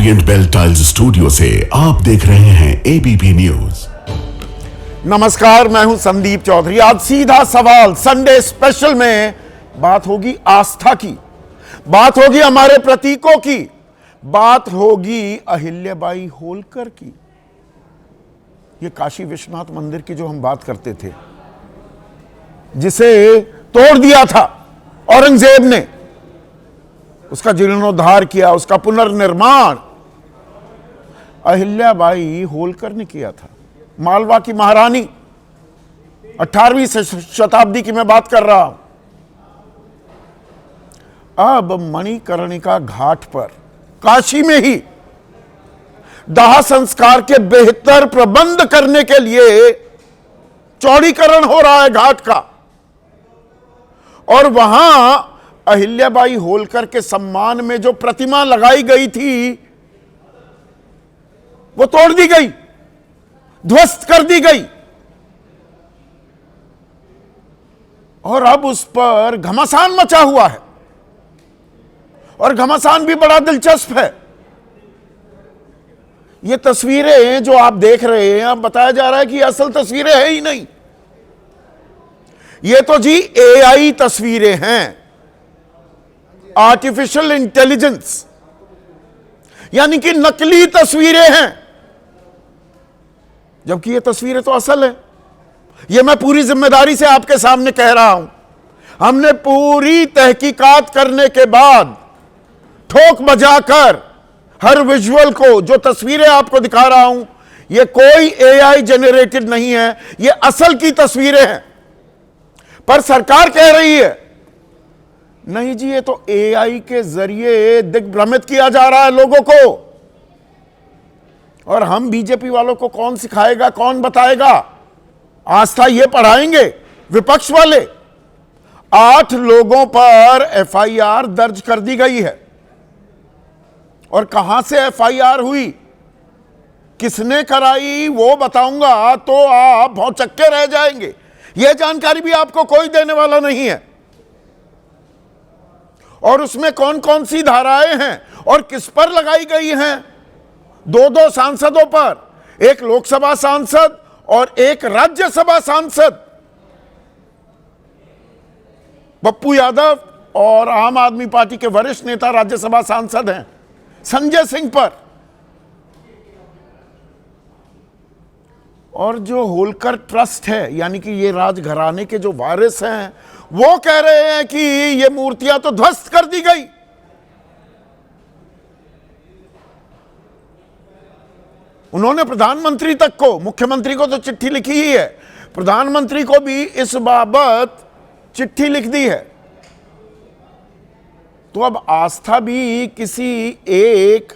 Orient bell tiles studio से आप देख रहे हैं एबीपी न्यूज। नमस्कार, मैं हूं संदीप चौधरी। आज सीधा सवाल संडे स्पेशल में बात होगी आस्था की, बात होगी हमारे प्रतीकों की, बात होगी अहिल्याबाई होलकर की। ये काशी विश्वनाथ मंदिर की जो हम बात करते थे, जिसे तोड़ दिया था औरंगजेब ने, उसका जीर्णोद्धार किया, उसका पुनर्निर्माण अहिल्याबाई होलकर ने किया था। मालवा की महारानी, 18वीं शताब्दी की मैं बात कर रहा हूं। अब मणिकर्णिका घाट पर काशी में ही दाह संस्कार के बेहतर प्रबंध करने के लिए चौड़ीकरण हो रहा है घाट का, और वहां अहिल्याबाई होलकर के सम्मान में जो प्रतिमा लगाई गई थी वो तोड़ दी गई, ध्वस्त कर दी गई, और अब उस पर घमासान मचा हुआ है। और घमासान भी बड़ा दिलचस्प है। ये तस्वीरें जो आप देख रहे हैं, अब बताया जा रहा है कि असल तस्वीरें हैं ही नहीं, ये तो जी एआई तस्वीरें हैं, आर्टिफिशियल इंटेलिजेंस, यानी कि नकली तस्वीरें हैं, जबकि ये तस्वीरें तो असल है। ये मैं पूरी जिम्मेदारी से आपके सामने कह रहा हूं। हमने पूरी तहकीकात करने के बाद ठोक बजाकर हर विजुअल को, जो तस्वीरें आपको दिखा रहा हूं, ये कोई एआई जनरेटेड नहीं है, ये असल की तस्वीरें हैं। पर सरकार कह रही है नहीं जी, ये तो एआई के जरिए दिग्भ्रमित किया जा रहा है लोगों को। और हम बीजेपी वालों को कौन सिखाएगा, कौन बताएगा? आस्था ये पढ़ाएंगे विपक्ष वाले। 8 लोगों पर एफआईआर दर्ज कर दी गई है। और कहां से एफआईआर हुई, किसने कराई, वो बताऊंगा तो आप भौचक्के रह जाएंगे। यह जानकारी भी आपको कोई देने वाला नहीं है। और उसमें कौन कौन सी धाराएं हैं और किस पर लगाई गई हैं? 2 सांसदों पर, एक लोकसभा सांसद और एक राज्यसभा सांसद, पप्पू यादव, और आम आदमी पार्टी के वरिष्ठ नेता राज्यसभा सांसद हैं संजय सिंह पर। और जो होलकर ट्रस्ट है, यानी कि ये राजघराने के जो वारिस हैं, वो कह रहे हैं कि ये मूर्तियां तो ध्वस्त कर दी गई। उन्होंने प्रधानमंत्री तक को, मुख्यमंत्री को तो चिट्ठी लिखी ही है, प्रधानमंत्री को भी इस बाबत चिट्ठी लिख दी है। तो अब आस्था भी किसी एक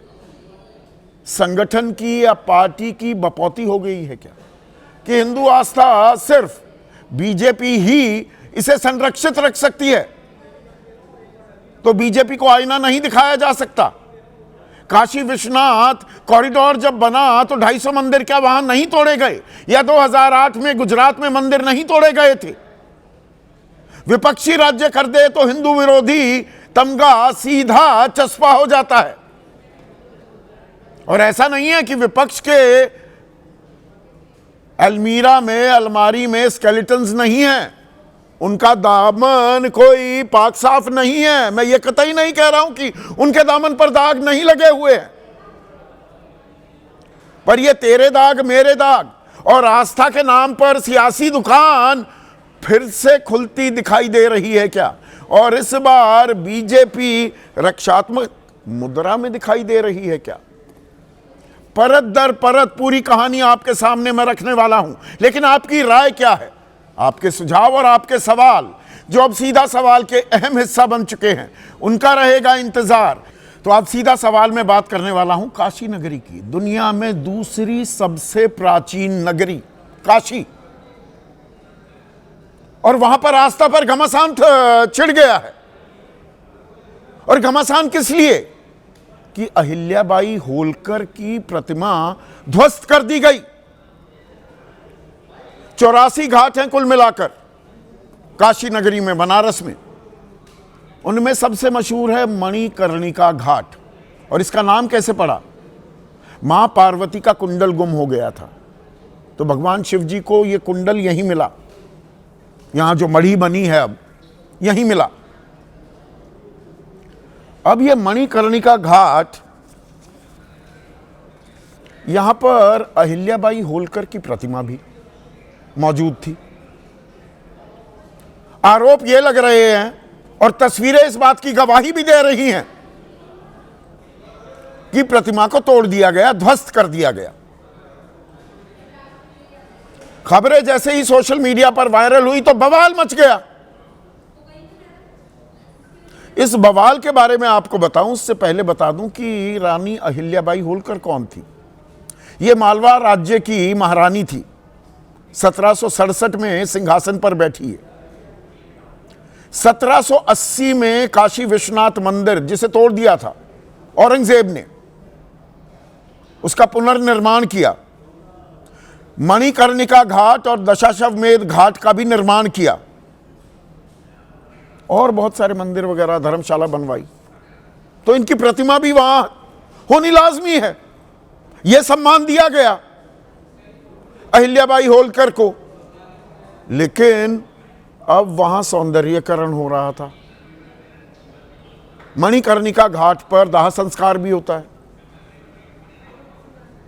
संगठन की या पार्टी की बपौती हो गई है क्या, कि हिंदू आस्था सिर्फ बीजेपी ही इसे संरक्षित रख सकती है? तो बीजेपी को आईना नहीं दिखाया जा सकता? काशी विश्वनाथ कॉरिडोर जब बना तो 250 मंदिर क्या वहां नहीं तोड़े गए? या 2008 में गुजरात में मंदिर नहीं तोड़े गए थे? विपक्षी राज्य कर दे तो हिंदू विरोधी तमगा सीधा चस्पा हो जाता है। और ऐसा नहीं है कि विपक्ष के अलमीरा में, अलमारी में स्केलेटन्स नहीं है, उनका दामन कोई पाक साफ नहीं है। मैं ये कतई नहीं कह रहा हूं कि उनके दामन पर दाग नहीं लगे हुए हैं, पर ये तेरे दाग मेरे दाग और आस्था के नाम पर सियासी दुकान फिर से खुलती दिखाई दे रही है क्या? और इस बार बीजेपी रक्षात्मक मुद्रा में दिखाई दे रही है क्या? परत दर परत पूरी कहानी आपके सामने मैं रखने वाला हूं। लेकिन आपकी राय क्या है? आपके सुझाव और आपके सवाल, जो अब सीधा सवाल के अहम हिस्सा बन चुके हैं, उनका रहेगा इंतजार। तो आज सीधा सवाल में बात करने वाला हूं काशी नगरी की, दुनिया में दूसरी सबसे प्राचीन नगरी काशी। और वहां पर आस्था पर घमासान छिड़ गया है। और घमासान किस लिए? कि अहिल्याबाई होलकर की प्रतिमा ध्वस्त कर दी गई। 84 घाट हैं कुल मिलाकर काशी नगरी में, बनारस में। उनमें सबसे मशहूर है मणिकर्णिका घाट। और इसका नाम कैसे पड़ा? मां पार्वती का कुंडल गुम हो गया था, तो भगवान शिव जी को यह कुंडल यहीं मिला, यहां जो मणि बनी है अब यहीं मिला। अब यह मणिकर्णिका घाट, यहां पर अहिल्याबाई होलकर की प्रतिमा भी मौजूद थी। आरोप ये लग रहे हैं और तस्वीरें इस बात की गवाही भी दे रही हैं कि प्रतिमा को तोड़ दिया गया, ध्वस्त कर दिया गया। खबरें जैसे ही सोशल मीडिया पर वायरल हुई तो बवाल मच गया। इस बवाल के बारे में आपको बताऊं, उससे पहले बता दूं कि रानी अहिल्याबाई होलकर कौन थी। यह मालवा राज्य की महारानी थी, 1767 में सिंहासन पर बैठी है। 1780 में काशी विश्वनाथ मंदिर, जिसे तोड़ दिया था औरंगजेब ने, उसका पुनर्निर्माण किया। मणिकर्णिका घाट और दशाश्वमेध घाट का भी निर्माण किया और बहुत सारे मंदिर वगैरह, धर्मशाला बनवाई। तो इनकी प्रतिमा भी वहां होनी लाजमी है। यह सम्मान दिया गया अहिल्याबाई होलकर को। लेकिन अब वहां सौंदर्यीकरण हो रहा था। मणिकर्णिका घाट पर दाह संस्कार भी होता है,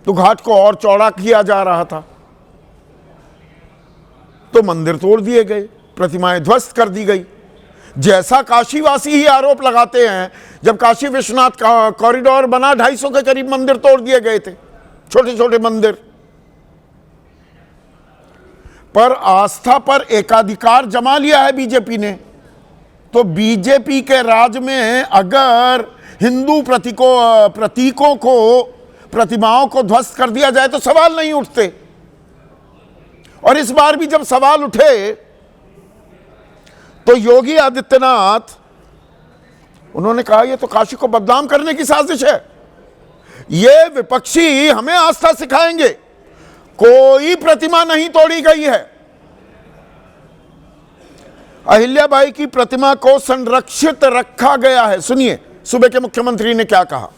तो घाट को और चौड़ा किया जा रहा था, तो मंदिर तोड़ दिए गए, प्रतिमाएं ध्वस्त कर दी गई। जैसा काशीवासी ही आरोप लगाते हैं, जब काशी विश्वनाथ का कॉरिडोर बना 250 के करीब मंदिर तोड़ दिए गए थे, छोटे छोटे मंदिर। पर आस्था पर एकाधिकार जमा लिया है बीजेपी ने। तो बीजेपी के राज में अगर हिंदू प्रतीकों को, प्रतिमाओं को ध्वस्त कर दिया जाए तो सवाल नहीं उठते। और इस बार भी जब सवाल उठे तो योगी आदित्यनाथ, उन्होंने कहा यह तो काशी को बदनाम करने की साजिश है, ये विपक्षी हमें आस्था सिखाएंगे। कोई प्रतिमा नहीं तोड़ी गई है। अहिल्याबाई की प्रतिमा को संरक्षित रखा गया है। सुनिए सूबे के मुख्यमंत्री ने क्या कहा।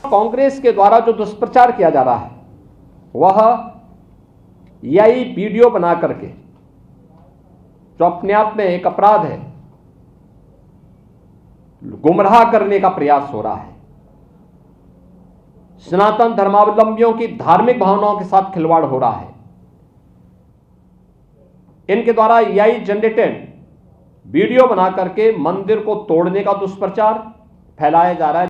कांग्रेस के द्वारा जो दुष्प्रचार किया जा रहा है वह यही वीडियो बना करके, जो अपने आप में एक अपराध है, गुमराह करने का प्रयास हो रहा है। सनातन धर्मावलंबियों की धार्मिक भावनाओं के साथ खिलवाड़ हो रहा है। इनके द्वारा एआई जनरेटेड वीडियो बना करके मंदिर को तोड़ने का दुष्प्रचार फैलाया जा रहा है।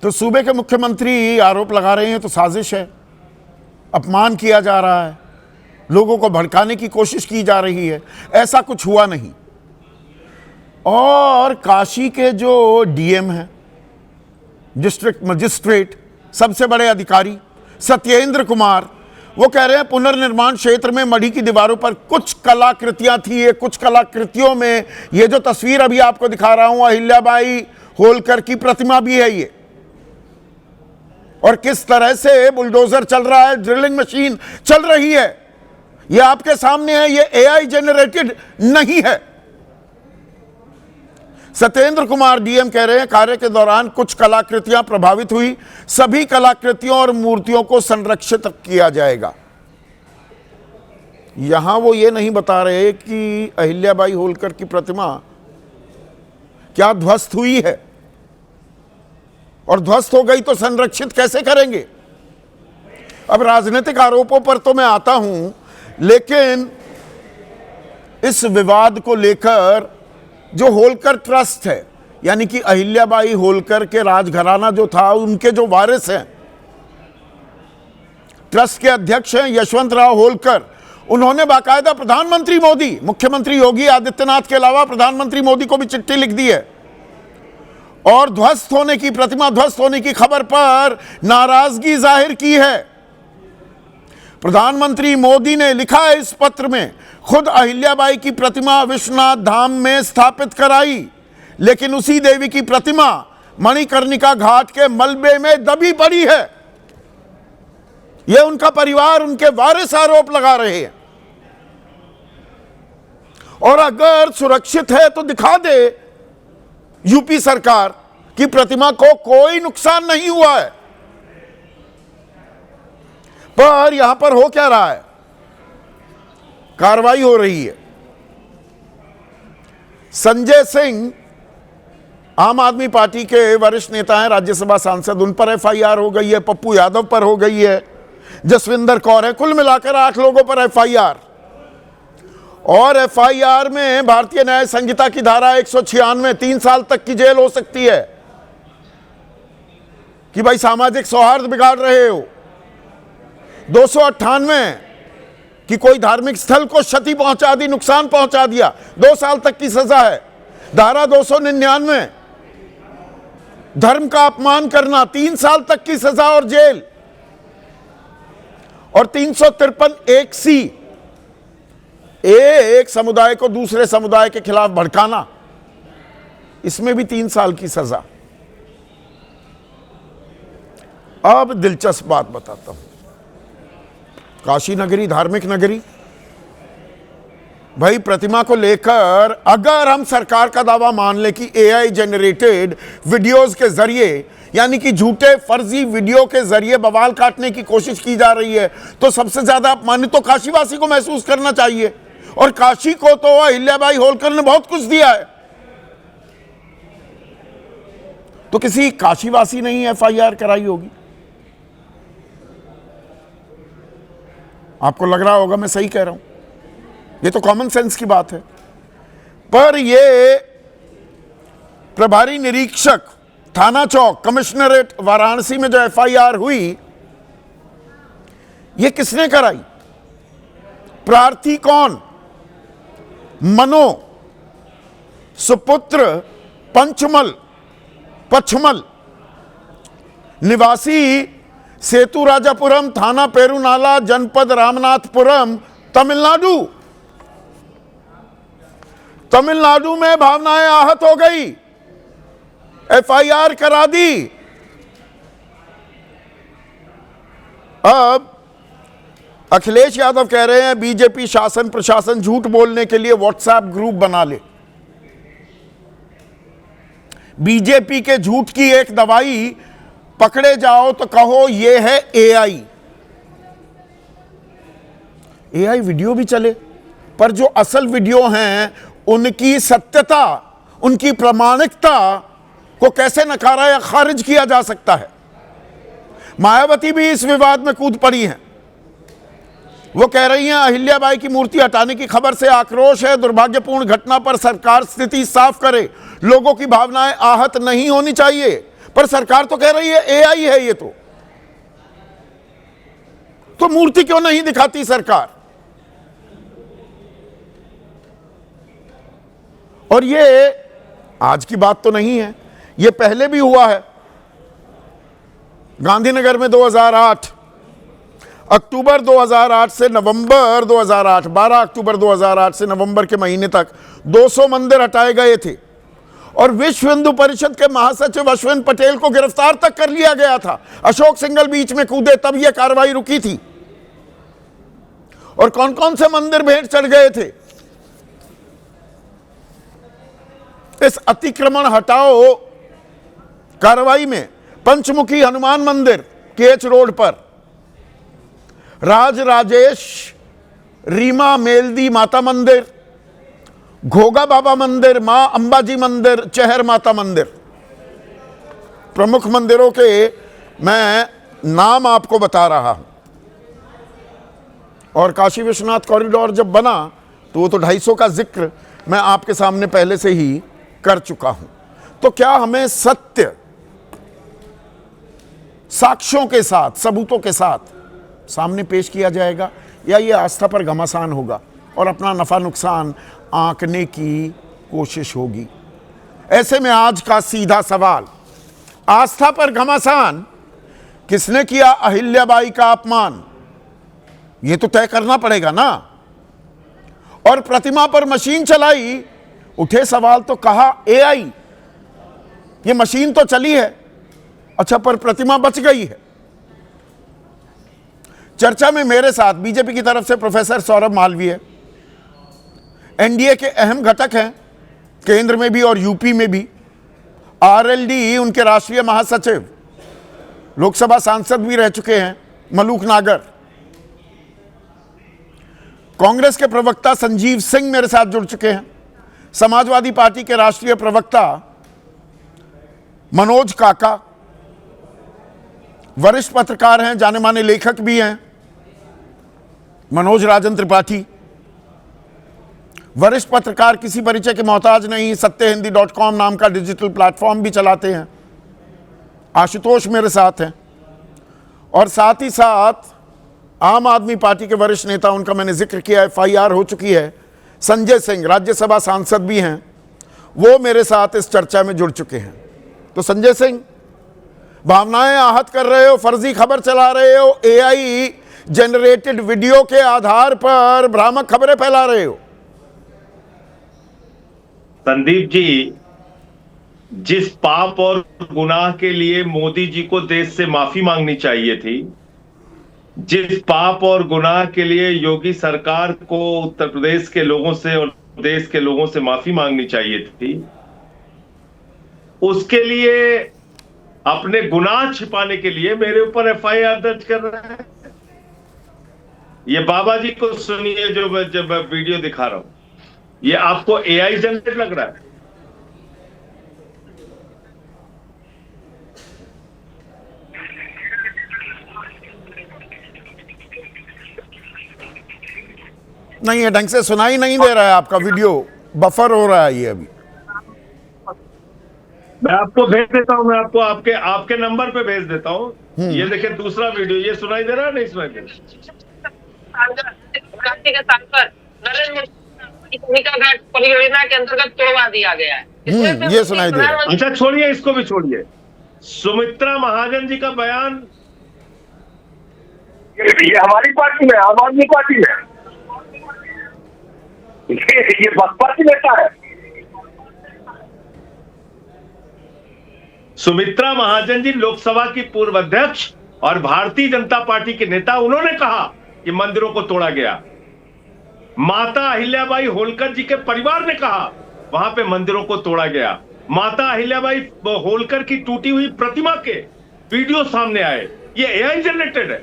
तो सूबे के मुख्यमंत्री आरोप लगा रहे हैं तो साजिश है, अपमान किया जा रहा है, लोगों को भड़काने की कोशिश की जा रही है। ऐसा कुछ हुआ नहीं। और काशी के जो डीएम हैं, डिस्ट्रिक्ट मजिस्ट्रेट, सबसे बड़े अधिकारी सत्येंद्र कुमार, वो कह रहे हैं पुनर्निर्माण क्षेत्र में मढ़ी की दीवारों पर कुछ कलाकृतियां थी। ये कुछ कलाकृतियों में ये जो तस्वीर अभी आपको दिखा रहा हूं, अहिल्याबाई होलकर की प्रतिमा भी है ये। और किस तरह से बुलडोजर चल रहा है, ड्रिलिंग मशीन चल रही है, ये आपके सामने है। ये एआई जनरेटेड नहीं है। सत्येंद्र कुमार डीएम कह रहे हैं कार्य के दौरान कुछ कलाकृतियां प्रभावित हुई, सभी कलाकृतियों और मूर्तियों को संरक्षित किया जाएगा। यहां वो ये नहीं बता रहे कि अहिल्याबाई होलकर की प्रतिमा क्या ध्वस्त हुई है, और ध्वस्त हो गई तो संरक्षित कैसे करेंगे। अब राजनीतिक आरोपों पर तो मैं आता हूं, लेकिन इस विवाद को लेकर जो होलकर ट्रस्ट है, यानी कि अहिल्याबाई होलकर के राजघराना जो था, उनके जो वारिस हैं, ट्रस्ट के अध्यक्ष हैं यशवंत राव होलकर, उन्होंने बाकायदा प्रधानमंत्री मोदी, मुख्यमंत्री योगी आदित्यनाथ के अलावा प्रधानमंत्री मोदी को भी चिट्ठी लिख दी है और ध्वस्त होने की, प्रतिमा ध्वस्त होने की खबर पर नाराजगी जाहिर की है। प्रधानमंत्री मोदी ने लिखा है इस पत्र में, खुद अहिल्याबाई की प्रतिमा विश्वनाथ धाम में स्थापित कराई, लेकिन उसी देवी की प्रतिमा मणिकर्णिका घाट के मलबे में दबी पड़ी है। यह उनका परिवार, उनके वारिस आरोप लगा रहे हैं। और अगर सुरक्षित है तो दिखा दे यूपी सरकार कि प्रतिमा को कोई नुकसान नहीं हुआ है। पर यहां पर हो क्या रहा है? कार्रवाई हो रही है। संजय सिंह आम आदमी पार्टी के वरिष्ठ नेता हैं, राज्यसभा सांसद, उन पर एफआईआर हो गई है। पप्पू यादव पर हो गई है, जसविंदर कौर है, कुल मिलाकर 8 लोगों पर एफआईआर। और एफआईआर में भारतीय न्याय संहिता की धारा 196 3 साल तक की जेल हो सकती है कि भाई सामाजिक सौहार्द बिगाड़ रहे हो। 298 कि कोई धार्मिक स्थल को क्षति पहुंचा दी, नुकसान पहुंचा दिया, 2 साल तक की सजा है। धारा 299 धर्म का अपमान करना, 3 साल तक की सजा और जेल। और 353 1C एक समुदाय को दूसरे समुदाय के खिलाफ भड़काना, इसमें भी 3 साल की सजा। अब दिलचस्प बात बताता हूं। काशी नगरी धार्मिक नगरी, भाई प्रतिमा को लेकर अगर हम सरकार का दावा मान ले कि एआई जनरेटेड वीडियोस के जरिए, यानी कि झूठे फर्जी वीडियो के जरिए बवाल काटने की कोशिश की जा रही है, तो सबसे ज्यादा अपमानित तो काशीवासी को महसूस करना चाहिए। और काशी को तो अहिल्याबाई होलकर ने बहुत कुछ दिया है, तो किसी काशीवासी ने ही एफआईआर कराई होगी। आपको लग रहा होगा मैं सही कह रहा हूं, ये तो कॉमन सेंस की बात है। पर ये प्रभारी निरीक्षक थाना चौक कमिश्नरेट वाराणसी में जो एफआईआर हुई, ये किसने कराई? प्रार्थी कौन? मनो, सुपुत्र पचमल, निवासी सेतुराजापुरम, थाना पेरुनाला, जनपद रामनाथपुरम, तमिलनाडु में भावनाएं आहत हो गई, एफआईआर करा दी। अब अखिलेश यादव कह रहे हैं बीजेपी शासन प्रशासन झूठ बोलने के लिए व्हाट्सएप ग्रुप बना ले। बीजेपी के झूठ की एक दवाई पकड़े जाओ तो कहो ये है एआई। एआई वीडियो भी चले, पर जो असल वीडियो हैं उनकी सत्यता, उनकी प्रामाणिकता को कैसे नकारा या खारिज किया जा सकता है? मायावती भी इस विवाद में कूद पड़ी हैं। वो कह रही हैं अहिल्याबाई की मूर्ति हटाने की खबर से आक्रोश है, दुर्भाग्यपूर्ण घटना पर सरकार स्थिति साफ करे, लोगों की भावनाएं आहत नहीं होनी चाहिए। पर सरकार तो कह रही है एआई है ये तो मूर्ति क्यों नहीं दिखाती सरकार? और ये आज की बात तो नहीं है, ये पहले भी हुआ है। गांधीनगर में 2008 अक्टूबर 2008 से नवंबर 2008, 12 अक्टूबर 2008 से नवंबर के महीने तक 200 मंदिर हटाए गए थे और विश्व हिंदू परिषद के महासचिव अश्विन पटेल को गिरफ्तार तक कर लिया गया था। अशोक सिंघल बीच में कूदे तब यह कार्रवाई रुकी थी। और कौन कौन से मंदिर भेंट चढ़ गए थे? इस अतिक्रमण हटाओ कार्रवाई में पंचमुखी हनुमान मंदिर केच रोड पर, राजराजेश रीमा मेलदी माता मंदिर, घोगा बाबा मंदिर, मां अंबाजी मंदिर, चहर माता मंदिर, प्रमुख मंदिरों के मैं नाम आपको बता रहा हूं। और काशी विश्वनाथ कॉरिडोर जब बना तो वो तो 250 का जिक्र मैं आपके सामने पहले से ही कर चुका हूं। तो क्या हमें सत्य साक्ष्यों के साथ, सबूतों के साथ सामने पेश किया जाएगा, या ये आस्था पर घमासान होगा और अपना नफा नुकसान आंकने की कोशिश होगी? ऐसे में आज का सीधा सवाल, आस्था पर घमासान किसने किया? अहिल्याबाई का अपमान, ये तो तय करना पड़ेगा ना। और प्रतिमा पर मशीन चलाई, उठे सवाल तो कहा एआई, ये मशीन तो चली है, अच्छा पर प्रतिमा बच गई है। चर्चा में मेरे साथ बीजेपी की तरफ से प्रोफेसर सौरभ मालवीय, एनडीए के अहम घटक हैं, केंद्र में भी और यूपी में भी। आरएलडी उनके राष्ट्रीय महासचिव, लोकसभा सांसद भी रह चुके हैं मलूक नागर। कांग्रेस के प्रवक्ता संजीव सिंह मेरे साथ जुड़ चुके हैं। समाजवादी पार्टी के राष्ट्रीय प्रवक्ता मनोज काका, वरिष्ठ पत्रकार हैं, जाने माने लेखक भी हैं मनोज राजन त्रिपाठी। वरिष्ठ पत्रकार, किसी परिचय के मोहताज नहीं, सत्यहिंदी.com नाम का डिजिटल प्लेटफॉर्म भी चलाते हैं। आशुतोष मेरे साथ हैं। और साथ ही साथ आम आदमी पार्टी के वरिष्ठ नेता, उनका मैंने जिक्र किया, FIR हो चुकी है, संजय सिंह, राज्यसभा सांसद भी हैं, वो मेरे साथ इस चर्चा में जुड़ चुके हैं। तो संजय सिंह, भावनाएं आहत कर रहे हो, फर्जी खबर चला रहे हो, AI जनरेटेड वीडियो के आधार पर भ्रामक खबरें फैला रहे हो। संदीप जी, जिस पाप और गुनाह के लिए मोदी जी को देश से माफी मांगनी चाहिए थी, जिस पाप और गुनाह के लिए योगी सरकार को उत्तर प्रदेश के लोगों से और देश के लोगों से माफी मांगनी चाहिए थी, उसके लिए अपने गुनाह छिपाने के लिए मेरे ऊपर FIR दर्ज कर रहे हैं। ये बाबा जी को सुनिए, जब मैं वीडियो दिखा रहा हूं, ये आपको AI जनरेट लग रहा है? नहीं, ये ढंग से सुनाई नहीं दे रहा है, आपका वीडियो बफर हो रहा है ये अभी। मैं आपको भेज देता हूं, मैं आपको आपके नंबर पे भेज देता हूं। ये देखिए दूसरा वीडियो, ये सुनाई दे रहा है? नहीं सुनाई दे रहा? भूमिका घाट परियोजना के अंतर्गत तोड़वा दिया गया है। ये सुनाई दे रहा है। अच्छा छोड़िए, इसको भी छोड़िए। सुमित्रा महाजन जी का बयान, ये हमारी पार्टी में, आम आदमी पार्टी में, ये बसपा की नेता है। सुमित्रा महाजन जी लोकसभा की पूर्व अध्यक्ष और भारतीय जनता पार्टी के नेता, उन्होंने कहा कि मंदिरों को तोड़ा गया। माता अहिल्याबाई होलकर जी के परिवार ने कहा वहां पे मंदिरों को तोड़ा गया। माता अहिल्याबाई होलकर की टूटी हुई प्रतिमा के वीडियो सामने आए। ये AI जनरेटेड है।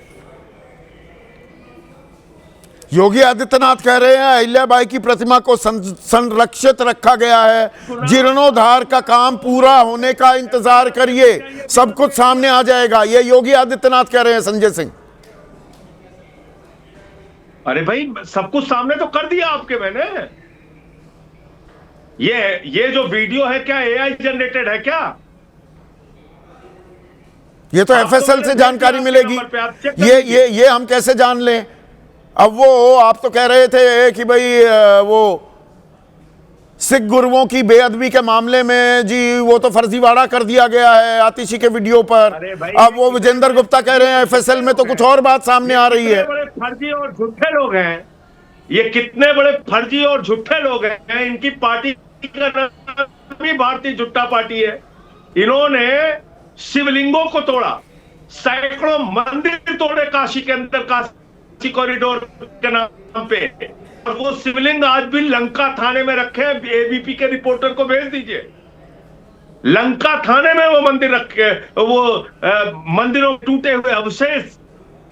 योगी आदित्यनाथ कह रहे हैं अहिल्याबाई की प्रतिमा को संरक्षित रखा गया है, जीर्णोद्धार का काम पूरा होने का इंतजार करिए, सब कुछ सामने आ जाएगा। ये योगी आदित्यनाथ कह रहे हैं। संजय सिंह, अरे भाई, सब कुछ सामने तो कर दिया आपके मैंने। ये जो वीडियो है क्या AI जनरेटेड है क्या? ये तो FSL से जानकारी मिलेगी। ये हम कैसे जान लें? अब वो आप तो कह रहे थे कि भाई वो सिख गुरुओं की बेअदबी के मामले में जी वो तो फर्जीवाड़ा कर दिया गया है आतिशी के वीडियो पर। अब वो विजेंद्र गुप्ता कह रहे हैं FSL में तो कुछ और बात सामने आ रही है। बड़े फर्जी और झूठे लोग हैं ये, कितने बड़े फर्जी और झूठे लोग हैं। इनकी पार्टी का नाम भी भारतीय जनता पार्टी है। इन्होंने शिवलिंगों को तोड़ा, सैकड़ों मंदिर तोड़े काशी के अंदर, काशी कॉरिडोर के नाम पे। और वो शिवलिंग आज भी लंका थाने में रखे हैं। ABP के रिपोर्टर को भेज दीजिए। लंका थाने में वो मंदिर रखे, वो मंदिरों टूटे हुए अवशेष